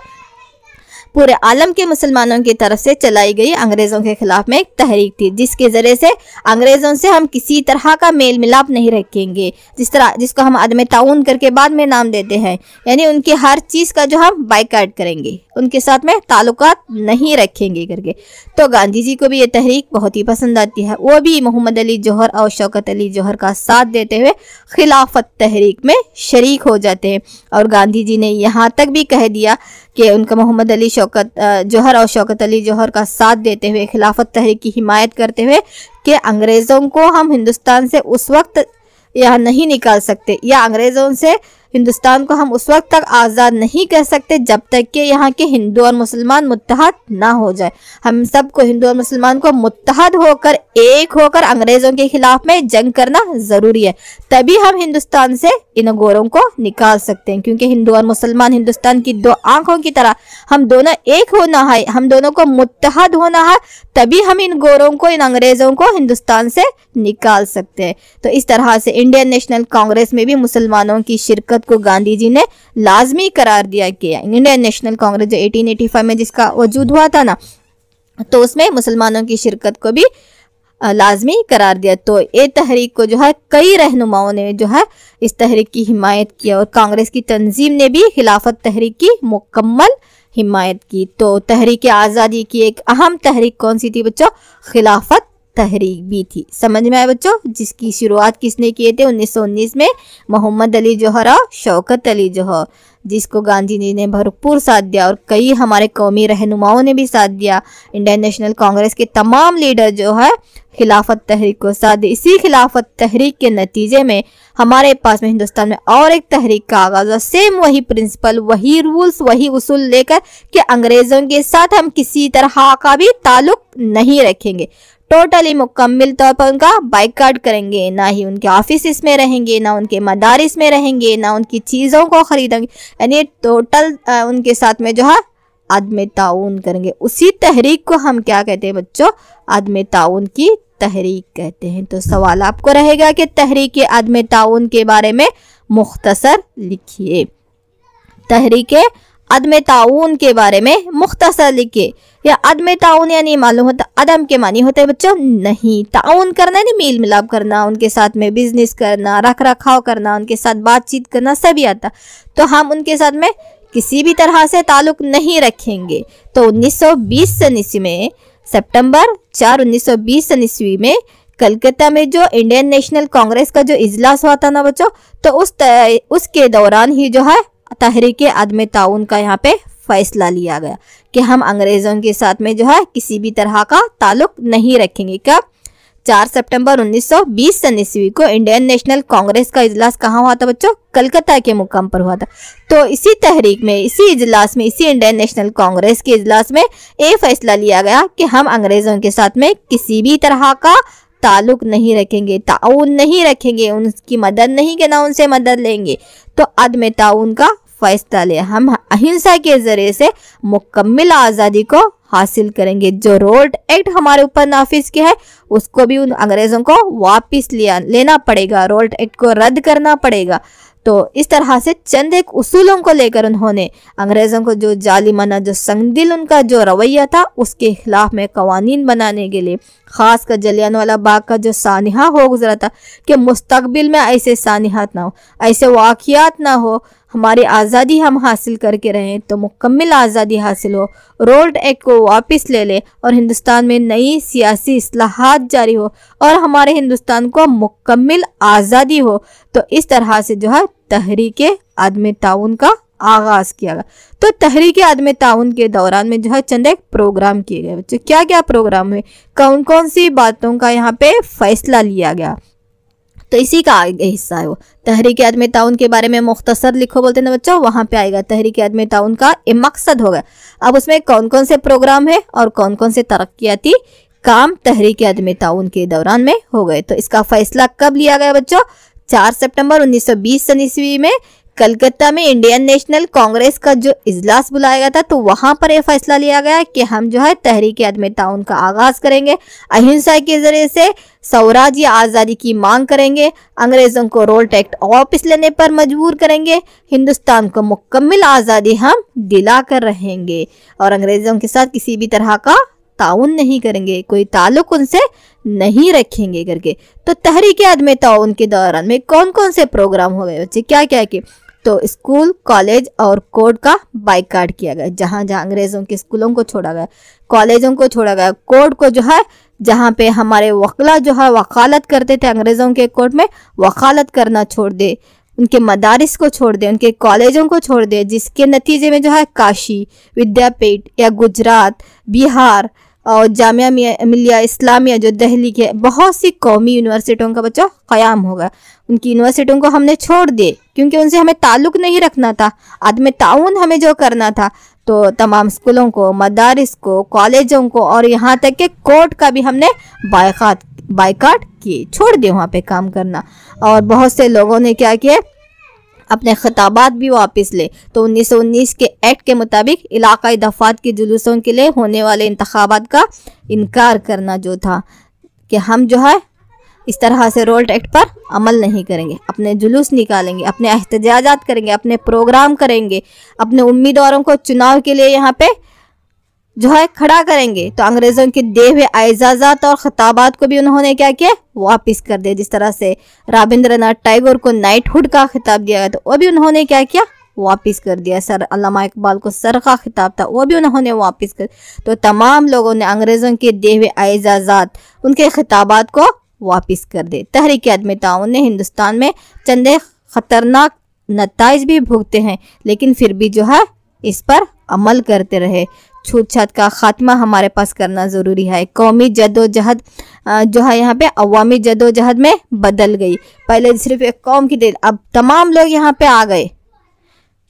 पूरे आलम के मुसलमानों की तरफ से चलाई गई अंग्रेज़ों के खिलाफ में एक तहरीक थी, जिसके ज़रिए से अंग्रेज़ों से हम किसी तरह का मेल मिलाप नहीं रखेंगे, जिसको हम आदम ताउन करके बाद में नाम देते हैं, यानी उनकी हर चीज़ का जो हम बाइकाट करेंगे, उनके साथ में ताल्लुकात नहीं रखेंगे करके। तो गांधी जी को भी ये तहरीक बहुत ही पसंद आती है, वो भी मोहम्मद अली जौहर और शौकत अली जौहर का साथ देते हुए खिलाफत तहरीक में शरीक हो जाते हैं। और गांधी जी ने यहाँ तक भी कह दिया कि उनका मोहम्मद अली जौहर और शौकत अली जौहर का साथ देते हुए खिलाफत तहरीक की हिमायत करते हुए कि अंग्रेज़ों को हम हिंदुस्तान से उस वक्त यहाँ नहीं निकाल सकते, या अंग्रेज़ों से हिंदुस्तान को हम उस वक्त तक आज़ाद नहीं कर सकते जब तक कि यहाँ के हिंदू और मुसलमान मुत्तहद ना हो जाए। हम सबको, हिंदू और मुसलमान को मुत्तहद होकर, एक होकर अंग्रेज़ों के खिलाफ में जंग करना ज़रूरी है, तभी हम हिंदुस्तान से इन गोरों को निकाल सकते हैं। क्योंकि हिंदू और मुसलमान हिंदुस्तान की दो आंखों की तरह, हम दोनों एक होना है, हम दोनों को मुत्तहद होना है, तभी हम इन गोरों को, इन अंग्रेज़ों को हिंदुस्तान से निकाल सकते हैं। तो इस तरह से इंडियन नेशनल कांग्रेस में भी मुसलमानों की शिरकत को गांधी जी ने लाजमी करार दिया कि इंडियन नेशनल कांग्रेस जो 1885 में जिसका वजूद हुआ था ना, तो उसमें मुसलमानों की शिरकत को भी लाजमी करार दिया। तो ये तहरीक को जो है कई रहनुमाओं ने जो है इस तहरीक की हिमायत किया, और कांग्रेस की तंजीम ने भी खिलाफत तहरीक की मुकम्मल हिमायत की। तो तहरीक आज़ादी की एक अहम तहरीक कौन सी थी बच्चों, खिलाफत तहरीक भी थी। समझ में आया बच्चों, जिसकी शुरुआत किसने किए थे 1919 में, मोहम्मद अली जौहर और शौकत अली जौहर, जिसको गांधी जी ने भरपूर साथ दिया, और कई हमारे कौमी रहनुमाओं ने भी साथ दिया। इंडियन नेशनल कांग्रेस के तमाम लीडर जो है खिलाफत तहरीक को साथ दी। इसी खिलाफत तहरीक के नतीजे में हमारे पास में हिंदुस्तान में और एक तहरीक का आगाज हुआ, सेम वही प्रिंसिपल, वही रूल्स, वही उसूल लेकर कि अंग्रेज़ों के साथ हम किसी तरह का भी ताल्लुक नहीं रखेंगे, टोटली मुकम्मल तौर पर उनका बाइकाट करेंगे, ना ही उनके ऑफिस में रहेंगे, ना उनके मदारिस में रहेंगे, ना उनकी चीज़ों को खरीदेंगे, यानी टोटल उनके साथ में जो है अदम ताउन करेंगे। उसी तहरीक को हम क्या कहते हैं बच्चों, अदम ताउन की तहरीक कहते हैं। तो सवाल आपको रहेगा कि तहरीक अदम ताउन के बारे में मुख्तसर लिखिए। तहरीक अदम ताउन के बारे में मुख्तसर लिखिए। या अदम ताउन यानी मालूम होता, अदम के मानी होते हैं बच्चों नहीं, ताउन करना नहीं, मेल मिलाप करना, उनके साथ में बिजनेस करना, रख रखाव करना, उनके साथ बातचीत करना सभी आता। तो हम उनके साथ में किसी भी तरह से ताल्लुक नहीं रखेंगे। तो 1920 सन ईस्वी में, सितंबर 4 1920 सन ईस्वी में कलकत्ता में जो इंडियन नेशनल कांग्रेस का जो इजलास हुआ था ना बच्चों, तो उसके दौरान ही जो है तहरीक अदम ताउन का यहाँ पे फैसला लिया गया कि हम अंग्रेज़ों के साथ में जो है किसी भी तरह का ताल्लुक नहीं रखेंगे। कब? 4 सितंबर 1920 सन ईस्वी को इंडियन नेशनल कांग्रेस का इजलास कहाँ हुआ था बच्चों? कलकत्ता के मुकाम पर हुआ था। तो इसी तहरीक में, इसी इजलास में, इसी इंडियन नेशनल कांग्रेस के इजलास में ये फैसला लिया गया कि हम अंग्रेजों के साथ में किसी भी तरह का ताल्लुक नहीं रखेंगे, ताउन नहीं रखेंगे, उनकी मदद नहीं करना, उनसे मदद लेंगे। तो अदम ताउन का फैसला लिया, हम अहिंसा के जरिए से मुकम्मल आज़ादी को हासिल करेंगे। जो रोल्ट एक्ट हमारे ऊपर नाफिज किया है उसको भी उन अंग्रेजों को वापस लेना पड़ेगा, रोल्ट एक्ट को रद्द करना पड़ेगा। तो इस तरह से चंद एक उसूलों को लेकर उन्होंने अंग्रेजों को जो जालिमाना, जो संगदिल उनका जो रवैया था उसके खिलाफ में कवानीन बनाने के लिए, खासकर जलियांवाला बाग का जो सानिहा हो गुजरा था कि मुस्तकबिल में ऐसे सानिहात ना हो, ऐसे वाक़ियात ना हो, हमारी आज़ादी हम हासिल करके रहें तो मुकम्मल आज़ादी हासिल हो, रोल्ट एक्ट को वापस ले ले और हिंदुस्तान में नई सियासी इस्लाहात जारी हो और हमारे हिंदुस्तान को मुकम्मल आज़ादी हो। तो इस तरह से जो है तहरीके अदम ताउन का आगाज किया गया। तो तहरीके अदम ताउन के दौरान में जो है चंद एक प्रोग्राम किए गए बच्चों। क्या क्या प्रोग्राम हुए, कौन कौन सी बातों का यहाँ पे फैसला लिया गया, तो इसी का आगे हिस्सा है वो। तहरीक अदम ताउन के बारे में मुख्तसर लिखो बोलते हैं बच्चों, वहां पे आएगा तहरीक अदम ताउन का एक मकसद होगा। अब उसमें कौन कौन से प्रोग्राम है और कौन कौन से तरक्याती काम तहरीक अदम ताउन के दौरान में हो गए। तो इसका फैसला कब लिया गया बच्चों? 4 सितंबर 1920 सन ईस्वी में कलकत्ता में इंडियन नेशनल कांग्रेस का जो इजलास बुलाया गया था, तो वहां पर यह फैसला लिया गया कि हम जो है तहरीक अदम ताउन का आगाज करेंगे, अहिंसा के जरिए से स्वराज या आज़ादी की मांग करेंगे, अंग्रेजों को रोल्ट एक्ट वापस लेने पर मजबूर करेंगे, हिंदुस्तान को मुकम्मल आज़ादी हम दिला कर रहेंगे और अंग्रेजों के साथ किसी भी तरह का ताउन नहीं करेंगे, कोई ताल्लुक उनसे नहीं रखेंगे करके। तो तहरीक अदम ताउन के दौरान में कौन कौन से प्रोग्राम हो गए बच्चे, क्या क्या किए? तो स्कूल, कॉलेज और कोर्ट का बाइकाट किया गया। जहां जहां अंग्रेजों के स्कूलों को छोड़ा गया, कॉलेजों को छोड़ा गया, कोर्ट को जो है जहां पे हमारे वकला जो है वकालत करते थे अंग्रेजों के कोर्ट में, वकालत करना छोड़ दे, उनके मदारिस को छोड़ दे, उनके कॉलेजों को छोड़ दे, जिसके नतीजे में जो है काशी विद्यापीठ या गुजरात, बिहार और जामिया मिलिया इस्लामिया जो दिल्ली के बहुत सी कौमी यूनिवर्सिटियों का बच्चा क़याम होगा। उनकी यूनिवर्सिटियों को हमने छोड़ दिए क्योंकि उनसे हमें ताल्लुक़ नहीं रखना था, अदम ताउन हमें जो करना था। तो तमाम स्कूलों को, मदारिस को, कॉलेजों को और यहाँ तक के कोर्ट का भी हमने बायकाट किए, छोड़ दिए वहाँ पे काम करना। और बहुत से लोगों ने क्या किया, अपने खिताबात भी वापस ले। तो 1919 के एक्ट के मुताबिक इलाकाई दफात के जुलूसों के लिए होने वाले इंतखाबात का इनकार करना जो था कि हम जो है इस तरह से रोल्ट एक्ट पर अमल नहीं करेंगे, अपने जुलूस निकालेंगे, अपने एहतजाजात करेंगे, अपने प्रोग्राम करेंगे, अपने उम्मीदवारों को चुनाव के लिए यहाँ पे जो है खड़ा करेंगे। तो अंग्रेजों के दिए हुए एजाज़ात और खिताबात को भी उन्होंने क्या किया, वापस कर दिया। जिस तरह से रविंद्रनाथ टैगोर को नाइटहुड का खिताब दिया गया, तो वो भी उन्होंने क्या किया, वापस कर दिया। सर अल्लामा इकबाल को सर का खिताब था, वो भी उन्होंने वापस कर। तो तमाम लोगों ने अंग्रेजों के दिए हुए एजाज़ात, उनके खिताबात को वापस कर दे। तहरीक अदम ताउन ने हिंदुस्तान में चंद खतरनाक नताइज भी भुगते हैं, लेकिन फिर भी जो है इस पर अमल करते रहे। छूत छात का खात्मा हमारे पास करना ज़रूरी है। कौमी जदोजहद जो है यहाँ पे अवामी जदोजहद में बदल गई। पहले सिर्फ एक कौम की देर, अब तमाम लोग यहाँ पे आ गए,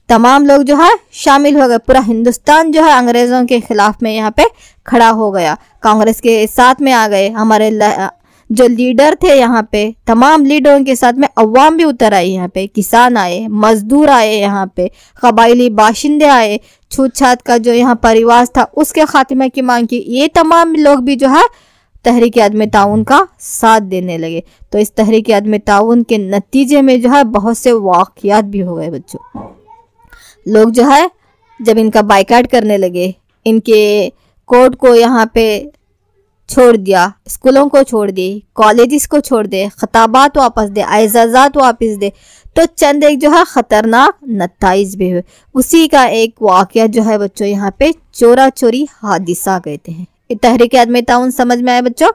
तमाम लोग जो है शामिल हो गए। पूरा हिंदुस्तान जो है अंग्रेज़ों के खिलाफ में यहाँ पे खड़ा हो गया, कांग्रेस के साथ में आ गए। हमारे जो लीडर थे यहाँ पे, तमाम लीडरों के साथ में अवाम भी उतर आई। यहाँ पे किसान आए, मजदूर आए, यहाँ पे कबाइली बाशिंदे आए, छूत छात का जो यहाँ परिवार था उसके खात्मे की मांग की। ये तमाम लोग भी जो है तहरीक अदम ताउन का साथ देने लगे। तो इस तहरीक अदम ताउन के नतीजे में जो है बहुत से वाक़यात भी हो गए बच्चों। लोग जो है जब इनका बाइकाट करने लगे, इनके कोर्ट को यहाँ पे छोड़ दिया, स्कूलों को छोड़ दिए, कॉलेजेस को छोड़ दे, खिताबात वापस दे, एजाज़ात वापस दे, तो चंद एक जो है ख़तरनाक नताइज भी हुए। उसी का एक वाक़या जो है बच्चों यहाँ पे चोरा चोरी हादिसा कहते हैं। तहरीक अदम ताउन समझ में आया बच्चों?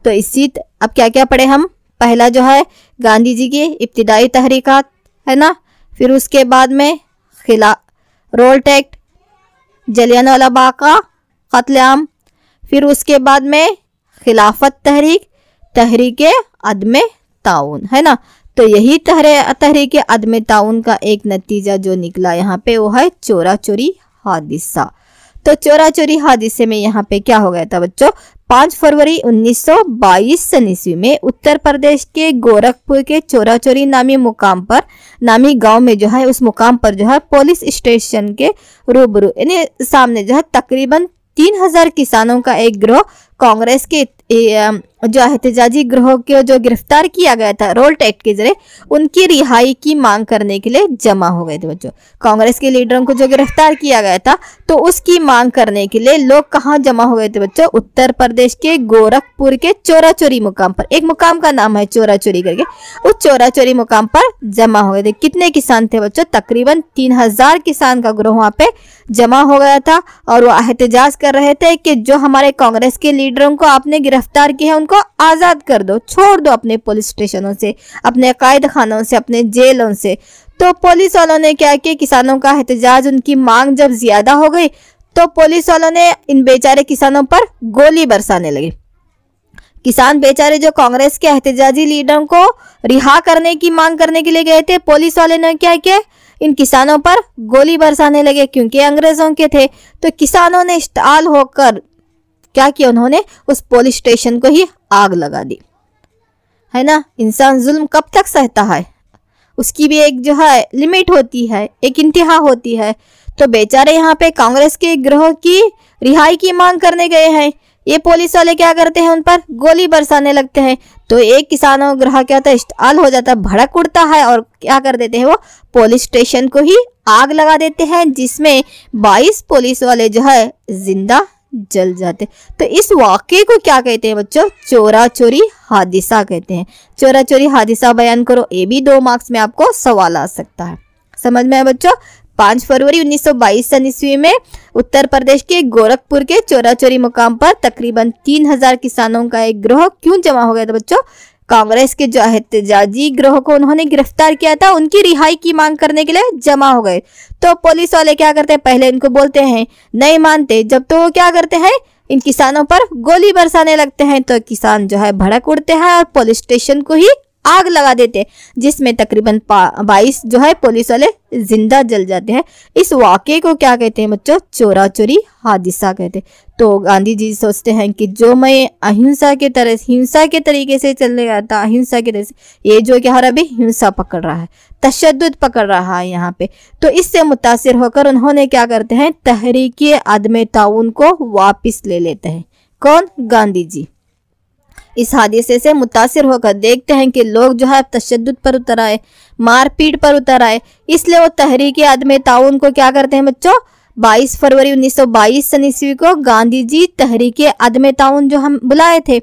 तो इसी अब क्या क्या पढ़े हम? पहला जो है गांधी जी की इब्तिदाई तहरीकात है ना, फिर उसके बाद में रोल्ट एक्ट, जलियांवाला बाग का कत्लेआम, फिर उसके बाद में खिलाफत तहरीक, तहरीक अदम ताउन, है ना। तो यही तहरीक अदम ताउन का एक नतीजा जो निकला यहाँ पे वो है चोरा चोरी हादिसा। तो चोरा चोरी हादिसे में यहाँ पे क्या हो गया था बच्चों, 5 फरवरी 1922 ईस्वी में उत्तर प्रदेश के गोरखपुर के चोरा चोरी नामी गांव में जो है, उस मुकाम पर जो है पुलिस स्टेशन के रूबरू यानी सामने जो है तकरीबन 3000 किसानों का एक गिरोह कांग्रेस के जो एहतजाजी गिरोह को जो गिरफ्तार किया गया था रोल्ट एक्ट के जरिए, उनकी रिहाई की मांग करने के लिए जमा हो गए थे बच्चों। कांग्रेस के लीडरों को जो गिरफ्तार किया गया था तो उसकी मांग करने के लिए लोग कहाँ जमा हो गए थे बच्चों, उत्तर प्रदेश के गोरखपुर के चोरा चोरी मुकाम पर। एक मुकाम का नाम है चोरा चोरी करके, उस चोरा चोरी मुकाम पर जमा हो गए थे। कितने किसान थे बच्चों, तकरीबन 3000 किसान का गिरोह वहां पे जमा हो गया था और वो एहतजाज कर रहे थे कि जो हमारे कांग्रेस के लीडरों को आपने गिरफ्तार किया है उनको आजाद कर दो, छोड़ दो अपने पुलिस स्टेशनों से, अपने कैद खानों से, अपने जेलों से। तो पुलिस वालों ने क्या किया, किसानों का एहतजाज, उनकी मांग जब ज्यादा हो गई तो पुलिस वालों ने इन बेचारे किसानों पर गोली बरसाने लगे। किसान बेचारे जो कांग्रेस के एहतजाजी लीडरों को रिहा करने की मांग करने के लिए गए थे, पुलिस वाले ने क्या किया, इन किसानों पर गोली बरसाने लगे क्योंकि अंग्रेजों के थे। तो किसानों ने इश्ताल होकर क्या किया, उन्होंने उस पुलिस स्टेशन को ही आग लगा दी, है ना। इंसान जुल्म कब तक सहता है, उसकी भी एक जो है लिमिट होती है, एक इंतहा होती है। तो बेचारे यहाँ पे कांग्रेस के गिरोह की रिहाई की मांग करने गए हैं, ये पुलिस वाले क्या करते हैं, उन पर गोली बरसाने लगते हैं। तो एक किसानों गिरोह क्या होता है, इश्ताल हो जाता है, भड़क उठता है और क्या कर देते हैं, वो पुलिस स्टेशन को ही आग लगा देते हैं, जिसमें 22 पुलिस वाले जो है जिंदा जल जाते। तो इस वाक़े को क्या कहते हैं बच्चों, चोरा चोरी हादिसा कहते हैं। चोरा चोरी हादिसा बयान करो, ये भी 2 मार्क्स में आपको सवाल आ सकता है। समझ में आया बच्चों। 5 फरवरी 1922 ईस्वी में उत्तर प्रदेश के गोरखपुर के चोरा चोरी मुकाम पर तकरीबन 3000 किसानों का एक गिरोह क्यों जमा हो गया था बच्चों, कांग्रेस के जो एहतजाजी गिरोह को उन्होंने गिरफ्तार किया था, उनकी रिहाई की मांग करने के लिए जमा हो गए। तो पुलिस वाले क्या करते हैं, पहले इनको बोलते हैं, नहीं मानते, जब तो वो क्या करते हैं, इन किसानों पर गोली बरसाने लगते हैं। तो किसान जो है भड़क उठते हैं और पुलिस स्टेशन को ही आग लगा देते, जिसमें तकरीबन 22 जो है पुलिस वाले जिंदा जल जाते हैं। इस वाक़े को क्या कहते हैं बच्चों, चोरा चोरी हादिसा कहते हैं। तो गांधी जी सोचते हैं कि जो मैं अहिंसा के तरीके से चलने गया था, अहिंसा के तरह से, ये जो क्या हो रहा है अभी, हिंसा पकड़ रहा है, तशद्दुद पकड़ रहा है यहाँ पे। तो इससे मुतासिर होकर उन्होंने क्या करते हैं, तहरीक अदम ताउन को वापिस ले लेते हैं। कौन, गांधी जी। इस हादसे से मुतासिर होकर देखते हैं कि लोग जो है तशद्दुद पर उतर आए, मारपीट पर उतर आए, इसलिए वो तहरीक अदम ताउन को क्या करते हैं बच्चों, 22 फरवरी 1922 ईस्वी को गांधी जी तहरीक अदम ताउन जो हम बुलाए थे,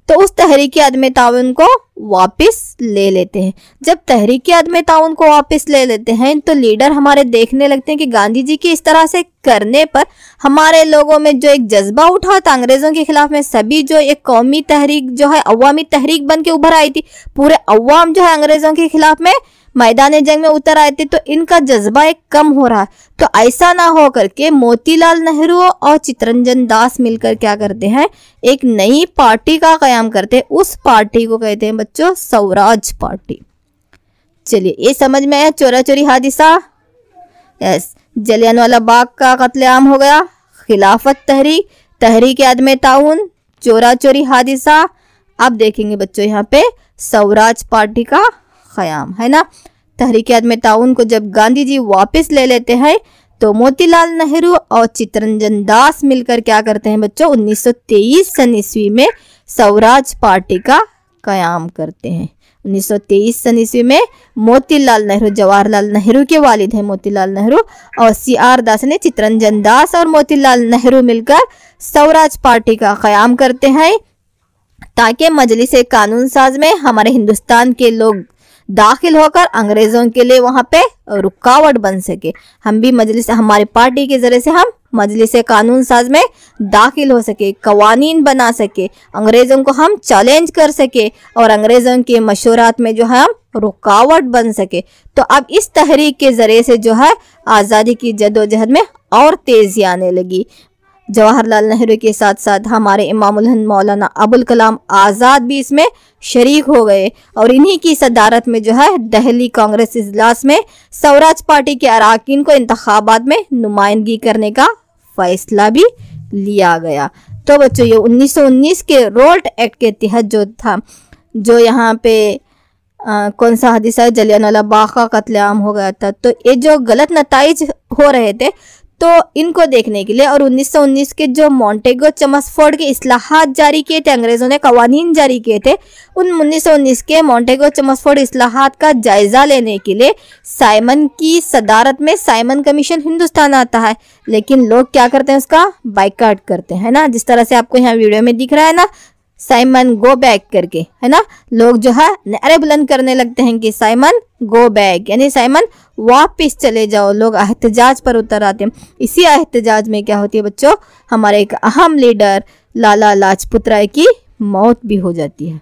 तो उस तहरीक अदम ताउन को वापस ले लेते हैं। जब तहरीक अदम ताउन को वापस ले लेते हैं तो लीडर हमारे देखने लगते हैं कि गांधी जी के इस तरह से करने पर हमारे लोगों में जो एक जज्बा उठा था अंग्रेजों के खिलाफ में, सभी जो एक कौमी तहरीक जो है अवामी तहरीक बन के उभर आई थी, पूरे अवाम जो है अंग्रेजों के खिलाफ में मैदान जंग में उतर आए थे, तो इनका जज्बा एक कम हो रहा है। तो ऐसा ना हो करके मोतीलाल नेहरू और चित्तरंजन दास मिलकर क्या करते हैं, एक नई पार्टी का कयाम करते हैं। उस पार्टी को कहते हैं बच्चों स्वराज पार्टी। चलिए ये समझ में आया चोरा चोरी हादिसा। यस, जलियांवाला बाग का कत्लेआम हो गया, खिलाफत तहरीक, तहरीक अदम ताउन, चोरा चोरी हादिसा। अब देखेंगे बच्चों यहाँ पे स्वराज पार्टी का क़याम, है ना। तहरीक अदम ताउन को जब गांधी जी वापस ले लेते हैं तो मोतीलाल नेहरू और चित्तरंजन दास मिलकर क्या करते हैं बच्चों, 1923 ईस्वी में स्वराज पार्टी का क़याम करते हैं। 1923 ईस्वी में मोतीलाल नेहरू, जवाहरलाल नेहरू के वालिद हैं मोतीलाल नेहरू, और CR दास ने, चित्तरंजन दास और मोतीलाल नेहरू मिलकर स्वराज पार्टी का क़याम करते हैं, ताकि मजलिस कानून साज में हमारे हिंदुस्तान के लोग दाखिल होकर अंग्रेजों के लिए वहां पे रुकावट बन सके। हम भी मजलिस, हमारी पार्टी के जरिए से हम मजलिस कानून साज में दाखिल हो सके, कवानीन बना सके, अंग्रेजों को हम चैलेंज कर सके और अंग्रेजों के मशवरात में जो है हम रुकावट बन सके। तो अब इस तहरीक के जरिए से जो है आज़ादी की जदोजहद में और तेजी आने लगी। जवाहरलाल नेहरू के साथ साथ हमारे इमामुल हिंद मौलाना अबुल कलाम आज़ाद भी इसमें शरीक हो गए और इन्हीं की सदारत में जो है दिल्ली कांग्रेस इजलास में स्वराज पार्टी के अरकान को इंतखाबात में नुमाइंदगी करने का फैसला भी लिया गया। तो बच्चों ये 1919 के रोल्ट एक्ट के तहत जो था, जो यहाँ पे कौन सा हादिसा जलियांवाला बाग का कत्लेआम हो गया था, तो ये जो गलत नताइज हो रहे थे तो इनको देखने के लिए और 1919 के जो मॉन्टेगो चमसफोर्ड के इस्लाहात जारी किए थे, अंग्रेजों ने कवानीन जारी किए थे, उन 1919 के मॉन्टेगो चमसफोर्ड इस्लाहात का जायजा लेने के लिए साइमन की सदारत में साइमन कमीशन हिंदुस्तान आता है। लेकिन लोग क्या करते हैं, उसका बाइकाट करते हैं ना, जिस तरह से आपको यहाँ वीडियो में दिख रहा है ना, साइमन गो बैक करके, है ना, लोग जो है नारे बुलंद करने लगते हैं कि साइमन गो बैक, यानी साइमन वापस चले जाओ। लोग एहतजाज पर उतर आते हैं। इसी एहतजाज में क्या होती है बच्चों, हमारे एक अहम लीडर लाला लाजपत राय की मौत भी हो जाती है।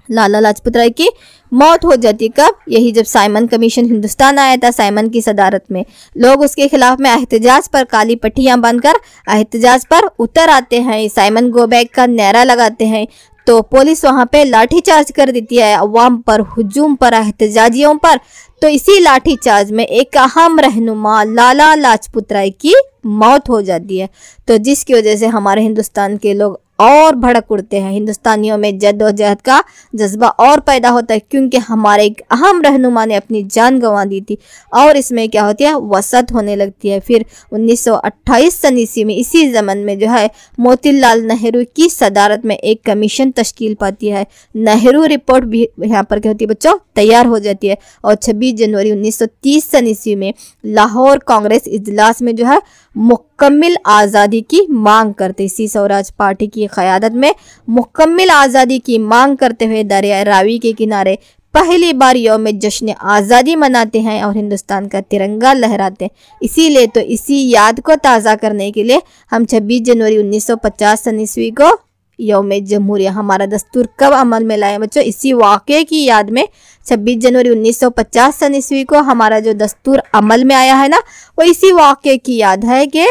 लाला लाजपत राय की मौत हो जाती है कब, यही जब साइमन कमीशन हिंदुस्तान आया था साइमन की सदारत में। लोग उसके खिलाफ में एहतजाज पर काली पट्टियां बांधकर एहतजाज पर उतर आते हैं, साइमन गो बैक का नारा लगाते हैं। तो पुलिस वहां पे लाठीचार्ज कर देती है अवाम पर, हुजूम पर, एहतजाजियों पर। तो इसी लाठीचार्ज में एक अहम रहनुमा लाला लाजपत राय की मौत हो जाती है। तो जिसकी वजह से हमारे हिंदुस्तान के लोग और भड़क उठते हैं, हिंदुस्तानियों में जद्दोजहद का जज्बा और पैदा होता है, क्योंकि हमारे एक अहम रहनुमा ने अपनी जान गंवा दी थी। और इसमें क्या होती है, वसत होने लगती है। फिर 1928 सन ईस्वी में इसी जमन में जो है मोतीलाल नेहरू की सदारत में एक कमीशन तश्कील पाती है। नेहरू रिपोर्ट भी यहाँ पर क्या होती है बच्चों, तैयार हो जाती है। और 26 जनवरी 1930 सन ईस्वी में लाहौर कांग्रेस इजलास में जो है मुकम्मिल आज़ादी की मांग करते, इसी स्वराज पार्टी की क़यादत में मुकम्मिल आज़ादी की मांग करते हुए दरिया रावी के किनारे पहली बार यौम जश्न आज़ादी मनाते हैं और हिंदुस्तान का तिरंगा लहराते हैं। इसीलिए तो इसी याद को ताज़ा करने के लिए हम 26 जनवरी 1950 सन ईस्वी को यौम जमहूरिया, हमारा दस्तूर कब अमल में लाए बच्चों, इसी वाक़े की याद में 26 जनवरी 1950 सन ईस्वी को हमारा जो दस्तूर अमल में आया है ना, वो इसी वाक़े की याद है कि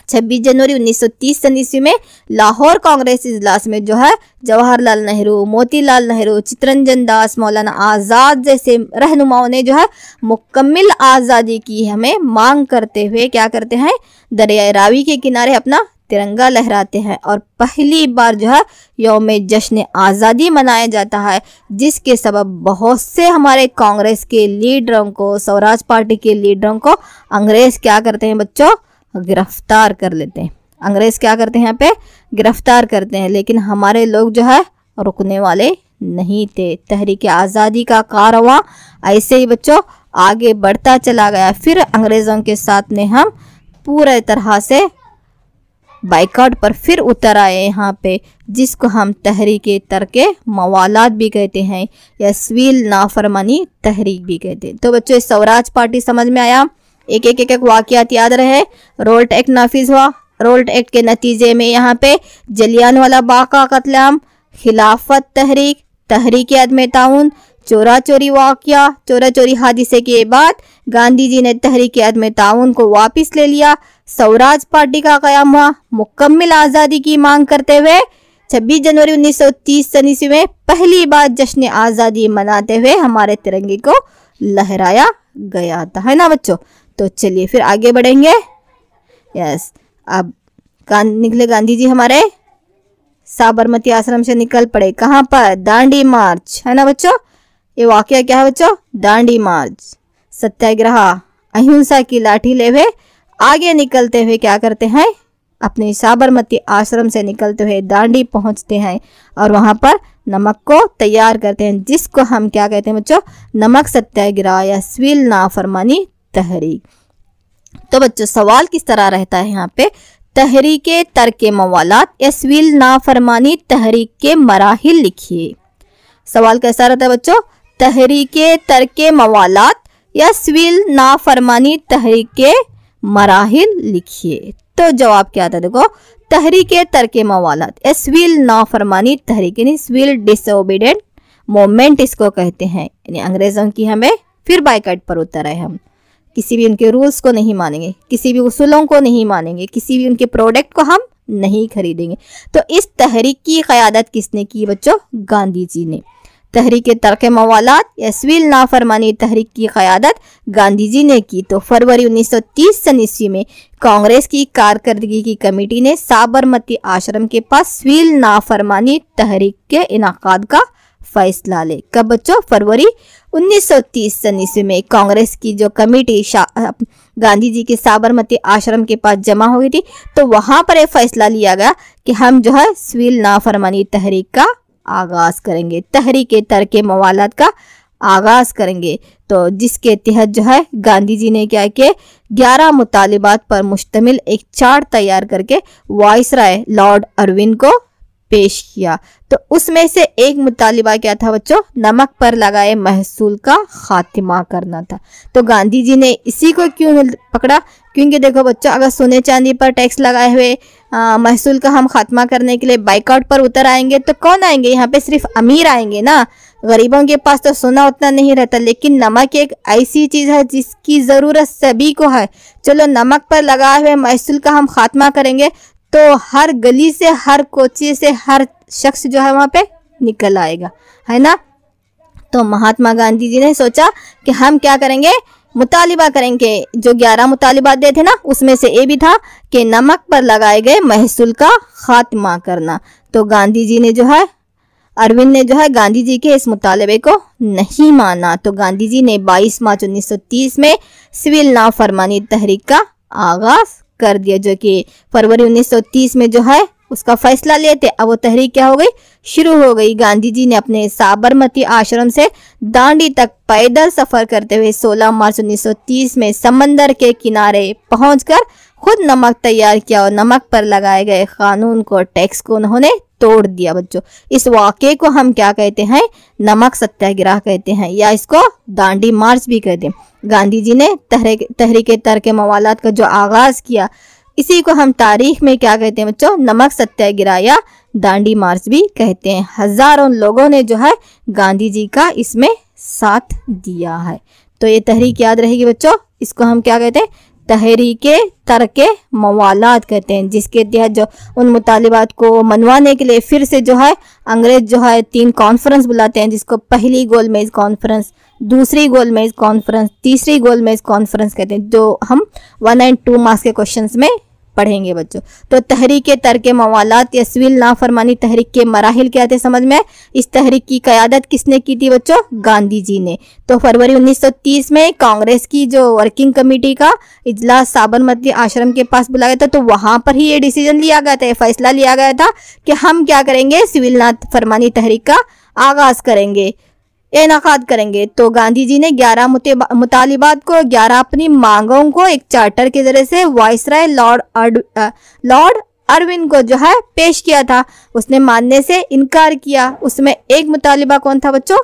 26 जनवरी 1930 सन ईस्वी में लाहौर कांग्रेस इजलास में जो है जवाहरलाल नेहरू, मोतीलाल नेहरू, चित्तरंजन दास, मौलाना आज़ाद जैसे रहनुमाओं ने जो है मुकम्मिल आज़ादी की हमें मांग करते हुए क्या करते हैं, दरिया रावी के किनारे अपना तिरंगा लहराते हैं। और पहली बार जो है यौम जश्न आज़ादी मनाया जाता है, जिसके सबब बहुत से हमारे कांग्रेस के लीडरों को, स्वराज पार्टी के लीडरों को अंग्रेज क्या करते हैं बच्चों, गिरफ्तार कर लेते हैं। अंग्रेज क्या करते हैं, यहाँ पे गिरफ्तार करते हैं। लेकिन हमारे लोग जो है रुकने वाले नहीं थे। तहरीक आज़ादी का कारवां ऐसे ही बच्चों आगे बढ़ता चला गया। फिर अंग्रेज़ों के साथ में हम पूरे तरह से बाइकाट पर फिर उतर आए यहाँ पे, जिसको हम तहरीक तरके मवालात भी कहते हैं या सिविल नाफरमानी तहरीक भी कहते हैं। तो बच्चों स्वराज पार्टी समझ में आया। एक एक वाक़यात याद रहे। रोल्ट एक्ट नाफिज हुआ। रोल्ट एक्ट के नतीजे में यहाँ पे जलियांवाला बाग का कत्लेआम, खिलाफत तहरीक, तहरीक अदम ताउन, चोरा चोरी वाक़या, चोरा चोरी हादिसे के बाद गांधी जी ने तहरीक अदम ताउन को वापस ले लिया। स्वराज पार्टी का क़याम हुआ। मुकम्मिल आज़ादी की मांग करते हुए 26 जनवरी 1930 सन ईस्वी में पहली बार जश्न आज़ादी मनाते हुए हमारे तिरंगे को लहराया गया था, है ना बच्चों। तो चलिए फिर आगे बढ़ेंगे। यस, अब निकले गांधी जी हमारे साबरमती आश्रम से निकल पड़े। कहाँ पर, दांडी मार्च, है ना बच्चों। ये वाकया क्या है बच्चों, दांडी मार्च, सत्याग्रह, अहिंसा की लाठी ले हुए आगे निकलते हुए क्या करते हैं, अपने साबरमती आश्रम से निकलते हुए दांडी पहुंचते हैं और वहां पर नमक को तैयार करते हैं, जिसको हम क्या कहते हैं बच्चों, नमक सत्याग्रह या सिविल नाफरमानी तहरीक। तो बच्चों सवाल किस तरह रहता है यहाँ पे, तहरीक तरके मवालात या सिविल नाफरमानी तहरीक के मराहिल लिखिए। सवाल कैसा रहता है बच्चों, तहरीक तरके मवालात या सिविल नाफरमानी तहरीक के मराहिल लिखिए। तो जवाब क्या था, देखो, तहरीक तरके मवालात या सिविल नाफरमानी तहरीक यानी सिविल डिसोबीडिएंट मूवमेंट इसको कहते हैं। यानी अंग्रेजों की हमें फिर बाइकाट पर उतर आए हम। किसी भी उनके रूल्स को नहीं मानेंगे, किसी भी उसूलों को नहीं मानेंगे, किसी भी उनके प्रोडक्ट को हम नहीं खरीदेंगे। तो इस तहरीक की क़यादत किसने की बच्चों? गांधी जी ने। तहरीक तर्क मवालात या सिविल नाफरमानी तहरीक की क़यादत गांधी जी ने की। तो फरवरी 1930 सन ईस्वी में कांग्रेस की कारकर्दगी की कमेटी ने साबरमती आश्रम के पास सिविल नाफरमानी तहरीक के इनाकाद का फैसला ले। कब बच्चों? फरवरी 1930 सन ईस्वी में कांग्रेस की जो कमेटी गांधी जी के साबरमती आश्रम के पास जमा हो गई थी, तो वहां पर यह फैसला लिया गया कि हम जो है सिविल नाफरमानी तहरीक का आगाज करेंगे, तहरीक तर्क मवालात का आगाज करेंगे। तो जिसके तहत जो है गांधी जी ने क्या किया, 11 मुतालिबात पर मुश्तमिल एक चार्ट तैयार करके वाइसराय लॉर्ड अर्विन को पेश किया। तो उसमें से एक मुतालिबा क्या था बच्चों? नमक पर लगाए महसूल का खात्मा करना था। तो गांधी जी ने इसी को क्यों पकड़ा? क्योंकि देखो बच्चों, अगर सोने चांदी पर टैक्स लगाए हुए महसूल का हम खात्मा करने के लिए बाइकआउट पर उतर आएंगे तो कौन आएंगे? यहाँ पे सिर्फ अमीर आएंगे ना, गरीबों के पास तो सोना उतना नहीं रहता। लेकिन नमक एक ऐसी चीज है जिसकी जरूरत सभी को है। चलो नमक पर लगाए हुए महसूल का हम खात्मा करेंगे तो हर गली से, हर कोचे से हर शख्स जो है वहां पे निकल आएगा, है ना। तो महात्मा गांधी जी ने सोचा कि हम क्या करेंगे, मुतालिबा करेंगे। जो 11 मुतालिबात दे थे ना, उसमें से ये भी था कि नमक पर लगाए गए महसूल का खात्मा करना। तो गांधी जी ने जो है, अरविंद ने जो है गांधी जी के इस मुतालबे को नहीं माना। तो गांधी जी ने 22 मार्च 1930 में सिविल नाफरमानी तहरीक का आगाज कर दिया, जो कि फरवरी 1930 में जो है उसका फैसला लिए थे। अब वो तहरीक क्या हो गई, शुरू हो गई। गांधी जी ने अपने साबरमती आश्रम से दांडी तक पैदल सफर करते हुए 16 मार्च 1930 में समंदर के किनारे पहुंचकर खुद नमक तैयार किया और नमक पर लगाए गए कानून को, टैक्स को उन्होंने तोड़ दिया। बच्चों, इस वाक़े को हम क्या कहते हैं? नमक सत्याग्रह कहते हैं, या इसको दांडी मार्च भी कहते हैं। गांधी जी ने तहरीक तर्क मवालात का जो आगाज किया, इसी को हम तारीख में क्या कहते हैं बच्चों? नमक सत्याग्रह या दांडी मार्च भी कहते हैं। हजारों लोगों ने जो है गांधी जी का इसमें साथ दिया है। तो ये तहरीक याद रहेगी बच्चों। इसको हम क्या कहते हैं? तहरीक तर्क मवालात कहते हैं, जिसके तहत जो उन मुतालिबात को मनवाने के लिए फिर से जो है अंग्रेज जो है 3 कॉन्फ्रेंस बुलाते हैं, जिसको पहली गोलमेज कॉन्फ्रेंस, दूसरी गोलमेज कॉन्फ्रेंस, तीसरी गोलमेज कॉन्फ्रेंस कहते हैं, जो हम 1 और 2 मार्क्स के क्वेश्चंस में पढ़ेंगे बच्चों। तो तहरीक तर्क मवालात या सिविल नाफरमानी तहरीक के मराहिल क्या थे समझ में? इस तहरीक की क़यादत किसने की थी बच्चों? गांधी जी ने। तो फरवरी 1930 में कांग्रेस की जो वर्किंग कमेटी का इजलास साबरमती आश्रम के पास बुलाया गया था, तो वहां पर ही ये डिसीजन लिया गया था, फैसला लिया गया था कि हम क्या करेंगे, सिविल नाफरमानी तहरीक का आगाज करेंगे, इनाकाद करेंगे। तो गांधी जी ने 11 मुतालिबात को, 11 अपनी मांगों को एक चार्टर के जरिए से वाइसराय लॉर्ड अर्विन को जो है पेश किया था। उसने मानने से इनकार किया। उसमें एक मुतालिबा कौन था बच्चों?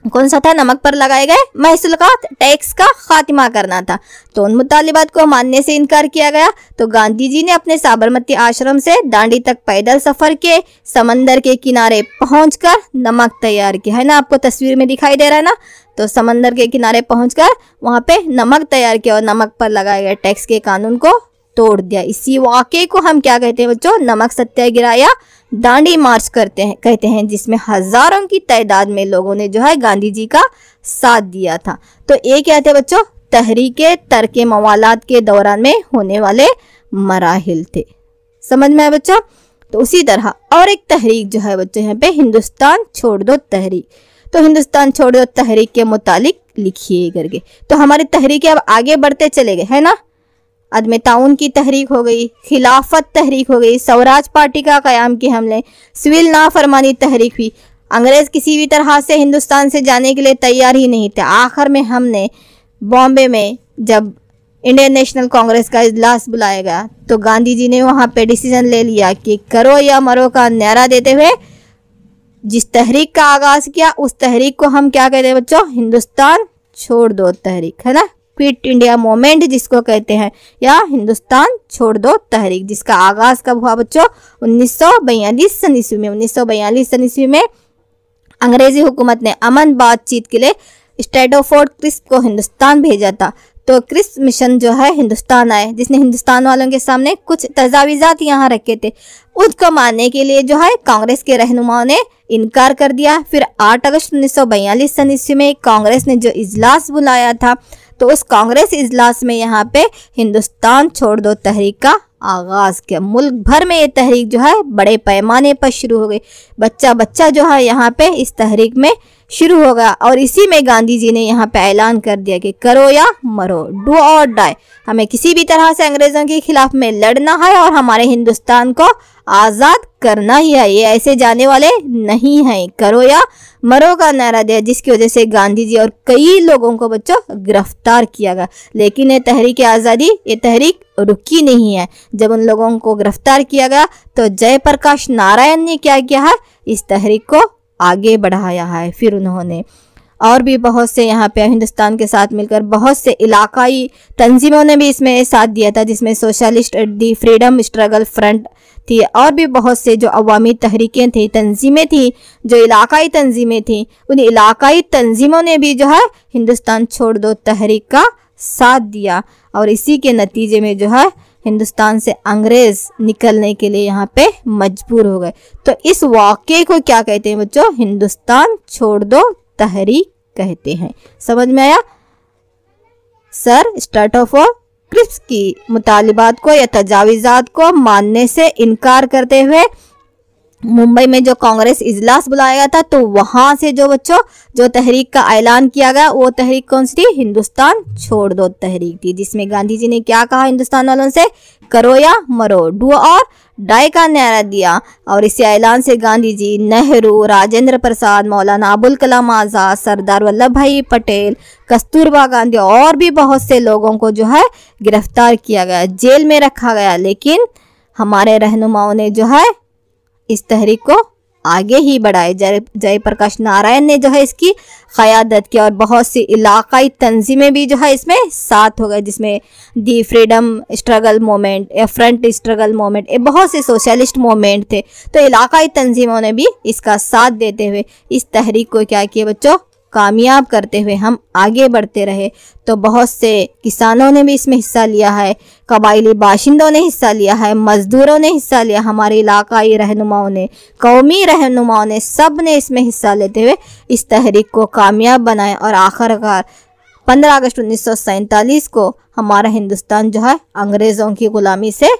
कौन सा था? नमक पर लगाए गए महसूल का, टैक्स का खात्मा करना था। तो उन मुतालिबात को मानने से इनकार किया गया। तो गांधी जी ने अपने साबरमती आश्रम से दांडी तक पैदल सफर के समंदर के किनारे पहुंचकर नमक तैयार किया, है ना, आपको तस्वीर में दिखाई दे रहा है ना। तो समंदर के किनारे पहुंचकर वहां पे नमक तैयार किया और नमक पर लगाए गए टैक्स के कानून को तोड़ दिया। इसी वाक़े को हम क्या कहते हैं बच्चों? नमक सत्याग्रह या दांडी मार्च कहते हैं, जिसमें हजारों की तादाद में लोगों ने जो है गांधी जी का साथ दिया था। तो ये क्या थे बच्चों? तहरीक तर्क मवालात के दौरान में होने वाले मराहिल थे। समझ में आया बच्चों? तो उसी तरह और एक तहरीक जो है बच्चों यहाँ पे, हिंदुस्तान छोड़ दो तहरीक। तो हिंदुस्तान छोड़ दो तहरीक के मुतालिक लिखिए करके। तो हमारी तहरीकें अब आगे बढ़ते चले गए, है ना। अदम ताउन की तहरीक हो गई, खिलाफत तहरीक हो गई, स्वराज पार्टी का कयाम किया हमने, सिविल नाफरमानी तहरीक हुई। अंग्रेज किसी भी तरह से हिंदुस्तान से जाने के लिए तैयार ही नहीं थे। आखिर में हमने बॉम्बे में जब इंडियन नेशनल कांग्रेस का इजलास बुलाया गया, तो गांधी जी ने वहां पे डिसीजन ले लिया कि करो या मरो का नारा देते हुए जिस तहरीक का आगाज किया, उस तहरीक को हम क्या कहते हैं बच्चों? हिंदुस्तान छोड़ दो तहरीक, है ना। क्विट इंडिया मूवमेंट जिसको कहते हैं, या हिंदुस्तान छोड़ दो तहरीक, जिसका आगाज कब हुआ बच्चों? 1942 सन ईस्वी में। 1942 सन ईस्वी में अंग्रेजी हुकूमत ने अमन बातचीत के लिए स्ट्रैटोफोर्ड क्रिस्प को हिंदुस्तान भेजा था। तो क्रिस्प मिशन जो है हिंदुस्तान आए, जिसने हिंदुस्तान वालों के सामने कुछ तजावीज़ात यहाँ रखे थे, उसको मानने के लिए जो है कांग्रेस के रहनुमाओं ने इनकार कर दिया। फिर 8 अगस्त 1942 ईस्वी में कांग्रेस ने जो इजलास बुलाया था, तो उस कांग्रेस इजलास में यहाँ पे हिंदुस्तान छोड़ दो तहरीक का आगाज किया। मुल्क भर में ये तहरीक जो है बड़े पैमाने पर शुरू हो गई। बच्चा बच्चा जो है यहाँ पे इस तहरीक में शुरू हो गया और इसी में गांधी जी ने यहाँ पे ऐलान कर दिया कि करो या मरो, डू और डाई, हमें किसी भी तरह से अंग्रेजों के खिलाफ में लड़ना है और हमारे हिंदुस्तान को आज़ाद करना ही है, ये ऐसे जाने वाले नहीं हैं, करो या मरो का नारा दिया, जिसकी वजह से गांधी जी और कई लोगों को बच्चों गिरफ्तार किया गया। लेकिन ये तहरीक आज़ादी, ये तहरीक रुकी नहीं है। जब उन लोगों को गिरफ्तार किया गया तो जयप्रकाश नारायण ने क्या किया है, इस तहरीक को आगे बढ़ाया है। फिर उन्होंने और भी बहुत से यहाँ पे हिंदुस्तान के साथ मिलकर बहुत से इलाकाई तंजीमों ने भी इसमें साथ दिया था, जिसमें सोशलिस्ट दी फ्रीडम स्ट्रगल फ्रंट थी और भी बहुत से जो अवामी तहरीकें थी, तंजीमें थी, जो इलाकाई तंजीमें थी, उन इलाकाई तंजीमों ने भी जो है हिंदुस्तान छोड़ दो तहरीक का साथ दिया और इसी के नतीजे में जो है हिंदुस्तान से अंग्रेज निकलने के लिए यहाँ पे मजबूर हो गए। तो इस वाक़े को क्या कहते हैं बच्चों, हिंदुस्तान छोड़ दो तहरीक कहते हैं। समझ में आया? सर स्ट्रैटोफोर्ड क्रिस्प की मुतालिबात को या तजावीज़ात को मानने से इनकार करते हुए मुंबई में जो कांग्रेस इजलास बुलाया गया था, तो वहां से जो बच्चों जो तहरीक का ऐलान किया गया, वो तहरीक कौन सी थी, हिंदुस्तान छोड़ दो तहरीक थी, जिसमें गांधी जी ने क्या कहा हिंदुस्तान वालों से, करो या मरो, डू और डाई का नारा दिया। और इसी ऐलान से गांधी जी, नेहरू, राजेंद्र प्रसाद, मौलाना अबुल कलाम आज़ाद, सरदार वल्लभ भाई पटेल, कस्तूरबा गांधी और भी बहुत से लोगों को जो है गिरफ्तार किया गया, जेल में रखा गया। लेकिन हमारे रहनुमाओं ने जो है इस तहरीक को आगे ही बढ़ाए। जयप्रकाश नारायण ने जो है इसकी क़यादत की और बहुत सी इलाकाई तंजीमें भी जो है इसमें साथ हो गए, जिसमें दी फ्रीडम स्ट्रगल मूवमेंट या फ्रंट स्ट्रगल मूवमेंट, ये बहुत से सोशलिस्ट मूवमेंट थे। तो इलाकाई तंजीमों ने भी इसका साथ देते हुए इस तहरीक को क्या किया बच्चों, कामयाब करते हुए हम आगे बढ़ते रहे। तो बहुत से किसानों ने भी इसमें हिस्सा लिया है, कबायली बाशिंदों ने हिस्सा लिया है, मजदूरों ने हिस्सा लिया, हमारे इलाकाई रहनुमाओं ने, कौमी रहनुमाओं ने, सब ने इसमें हिस्सा लेते हुए इस तहरीक को कामयाब बनाया और आखिरकार 15 अगस्त 1947 को हमारा हिंदुस्तान जो है अंग्रेज़ों की गुलामी से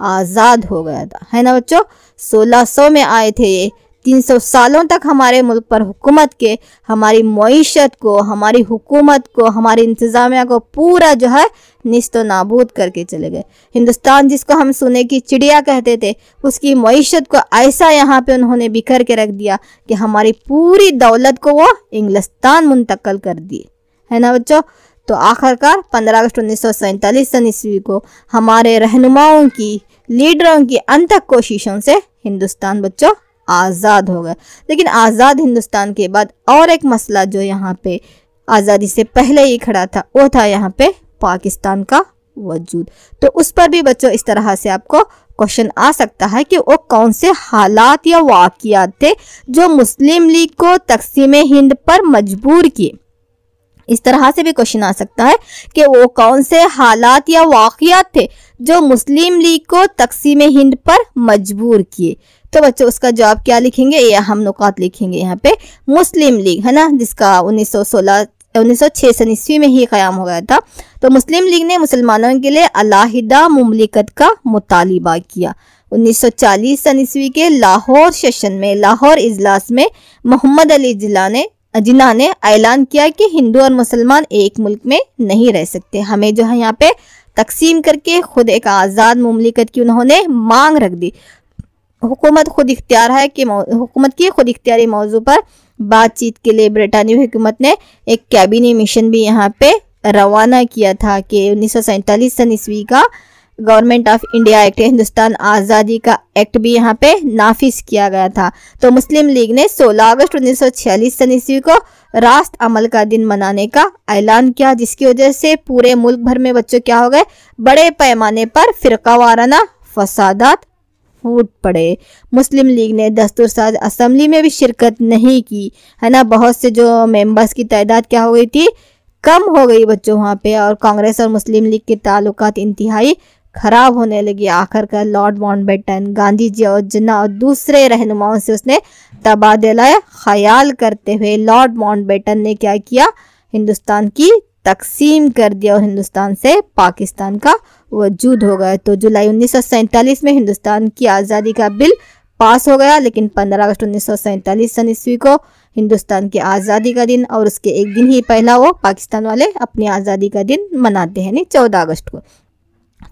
आज़ाद हो गया था, है ना बच्चों। 1600 में आए थे ये, 300 सालों तक हमारे मुल्क पर हुकूमत के, हमारी मईशत को, हमारी हुकूमत को, हमारी इंतज़ामिया को पूरा जो है निस्त नाबूद करके चले गए। हिंदुस्तान जिसको हम सोने की चिड़िया कहते थे, उसकी मईशत को ऐसा यहाँ पे उन्होंने बिखर के रख दिया कि हमारी पूरी दौलत को वो इंग्लिस्तान मुंतकिल कर दी, है ना बच्चों। तो आखिरकार 15 अगस्त 1947 ईस्वी को हमारे रहनुमाओं की, लीडरों की अनथक कोशिशों से हिंदुस्तान बच्चों आज़ाद हो गया। लेकिन आज़ाद हिंदुस्तान के बाद और एक मसला जो यहाँ पे आज़ादी से पहले ही खड़ा था, वो था यहाँ पे पाकिस्तान का वजूद। तो उस पर भी बच्चों इस तरह से आपको क्वेश्चन आ सकता है कि वो कौन से हालात या वाक़ियात थे जो मुस्लिम लीग को तक़सीम हिंद पर मजबूर किए। इस तरह से भी क्वेश्चन आ सकता है कि वो कौन से हालात या वाक़ियात थे जो मुस्लिम लीग को तक़सीम हिंद पर मजबूर किए। तो बच्चों उसका जवाब क्या लिखेंगे, या हम नुकात लिखेंगे यहाँ पे, मुस्लिम लीग है ना, जिसका 1906 ईस्वी में ही क़याम हो गया था। तो मुस्लिम लीग ने मुसलमानों के लिए अलहदा मुमलिकत का मुतालिबा किया। 1940 ईस्वी के लाहौर सेशन में, लाहौर इजलास में मोहम्मद अली जिन्ना ने ऐलान किया कि हिंदू और मुसलमान एक मुल्क में नहीं रह सकते, हमें जो है यहाँ पे तकसीम करके खुद एक आज़ाद मुमलिकत की उन्होंने मांग रख दी। हुकूमत खुद इख्तियार है कि हुकूमत की खुद इख्तियारी मौजू पर बातचीत के लिए ब्रिटानी हुकूमत ने एक कैबिनी मिशन भी यहाँ पे रवाना किया था कि 1947 ईस्वी का government of India act, Hindustan आज़ादी का एक्ट भी यहाँ पे नाफिज किया गया था। तो मुस्लिम लीग ने 16 अगस्त 1946 ईस्वी को राष्ट्र अमल का दिन मनाने का ऐलान किया, जिसकी वजह से पूरे मुल्क भर में बच्चों क्या हो गए, बड़े पैमाने पर फ़िरका वाराना फसादात फूट पड़े। मुस्लिम लीग ने दस्तूरसाज असम्बली में भी शिरकत नहीं की, है ना। बहुत से जो मेंबर्स की तादाद क्या हो गई थी, कम हो गई बच्चों वहाँ पे, और कांग्रेस और मुस्लिम लीग के ताल्लुकात इंतहाई खराब होने लगी। आखिरकार लॉर्ड माउंटबेटन, गांधी जी और जिन्ना और दूसरे रहनुमाओं से उसने तबादला ख्याल करते हुए लॉर्ड माउंटबेटन ने क्या किया, हिंदुस्तान की तकसीम कर दिया और हिंदुस्तान से पाकिस्तान का वजूद हो गया। तो जुलाई 1947 में हिंदुस्तान की आज़ादी का बिल पास हो गया, लेकिन 15 अगस्त 1947 सन ईस्वी को हिंदुस्तान की आज़ादी का दिन, और उसके एक दिन ही पहला वो पाकिस्तान वाले अपनी आज़ादी का दिन मनाते हैं, नहीं 14 अगस्त को।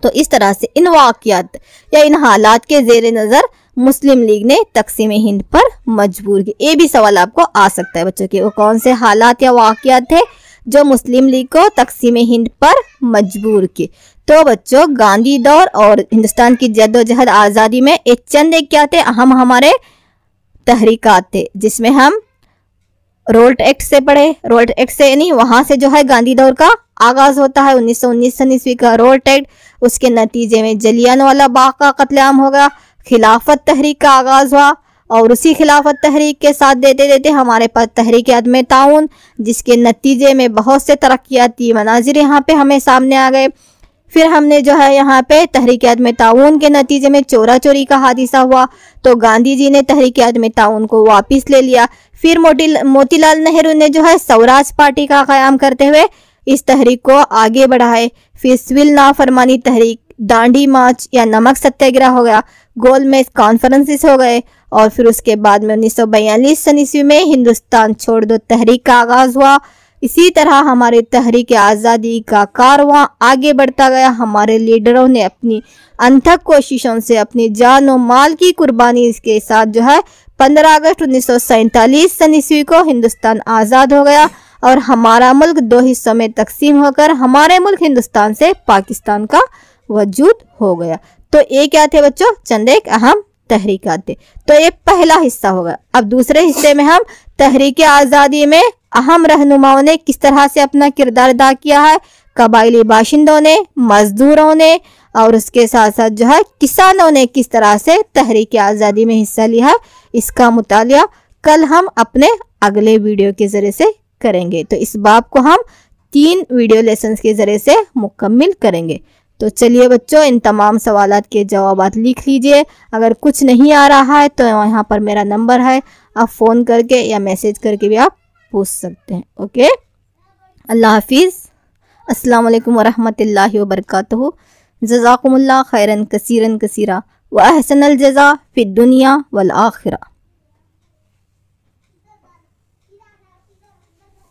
तो इस तरह से इन वाक़यात या इन हालात के ज़ेर नज़र मुस्लिम लीग ने तकसीम हिंद पर मजबूर किया। ये भी सवाल आपको आ सकता है बच्चों के, वो कौन से हालात या वाक़यात थे जो मुस्लिम लीग को तकसीम हिंद पर मजबूर किए। तो बच्चों, गांधी दौर और हिंदुस्तान की जद्दोजहद आज़ादी में एक चंद एक क्या थे, अहम हमारे तहरीकात थे, जिसमें हम रोल्ट एक्ट से पढ़े। रोल्ट एक्ट से यानी वहां से जो है गांधी दौर का आगाज होता है। 1919 सन ईस्वी का रोल्ट एक्ट, उसके नतीजे में जलियांवाला बाग का कत्लेआम हो गया, खिलाफत तहरीक का आगाज हुआ, और उसी खिलाफत तहरीक के साथ देते देते हमारे पास तहरीक अदम ताउन, जिसके नतीजे में बहुत से तरक्याती मनाजिर यहाँ पे हमें सामने आ गए। फिर हमने जो है यहाँ पे तहरीक अदम ताउन के नतीजे में चोरा चोरी का हादिसा हुआ, तो गांधी जी ने तहरीक अदम ताउन को वापस ले लिया। फिर मोतीलाल नेहरू ने जो है स्वराज पार्टी का क़याम करते हुए इस तहरीक को आगे बढ़ाए। फिर सिविल नाफरमानी तहरीक, दांडी मार्च या नमक सत्याग्रह हो गया, गोलमेज कॉन्फ्रेंसेस हो गए, और फिर उसके बाद में 1942 सन ईस्वी में हिंदुस्तान छोड़ दो तहरीक का आगाज हुआ। इसी तरह हमारे तहरीक आज़ादी का कारवां आगे बढ़ता गया। हमारे लीडरों ने अपनी अनथक कोशिशों से अपनी जान और माल की कुर्बानी के साथ जो है 15 अगस्त 1947 सन ईस्वी को हिंदुस्तान आज़ाद हो गया, और हमारा मुल्क दो हिस्सों में तकसीम होकर हमारे मुल्क हिंदुस्तान से पाकिस्तान का वजूद हो गया। तो ये क्या थे बच्चों, चंद एक अहम तहरीकात थे। तो ये पहला हिस्सा होगा। अब दूसरे हिस्से में हम तहरीक आज़ादी में अहम रहनुमाओं ने किस तरह से अपना किरदार अदा किया है, कबायली बाशिंदों ने, मजदूरों ने, और उसके साथ साथ जो है किसानों ने किस तरह से तहरीक आज़ादी में हिस्सा लिया है, इसका मुतालिया कल हम अपने अगले वीडियो के जरिए से करेंगे। तो इस बाब को हम 3 वीडियो लेसन्स के जरिए से मुकम्मिल करेंगे। तो चलिए बच्चों, इन तमाम सवालात के जवाबात लिख लीजिए। अगर कुछ नहीं आ रहा है तो यहाँ पर मेरा नंबर है, आप फ़ोन करके या मैसेज करके भी आप पूछ सकते हैं। ओके, अल्लाह हाफिज़, अस्सलाम वालेकुम वरहमतुल्लाहि वबरकातुहू, जज़ाकुमुल्लाह खैरन कसीरन कसीरा व अहसनल जज़ा फ़िद दुनिया वल आखिरा।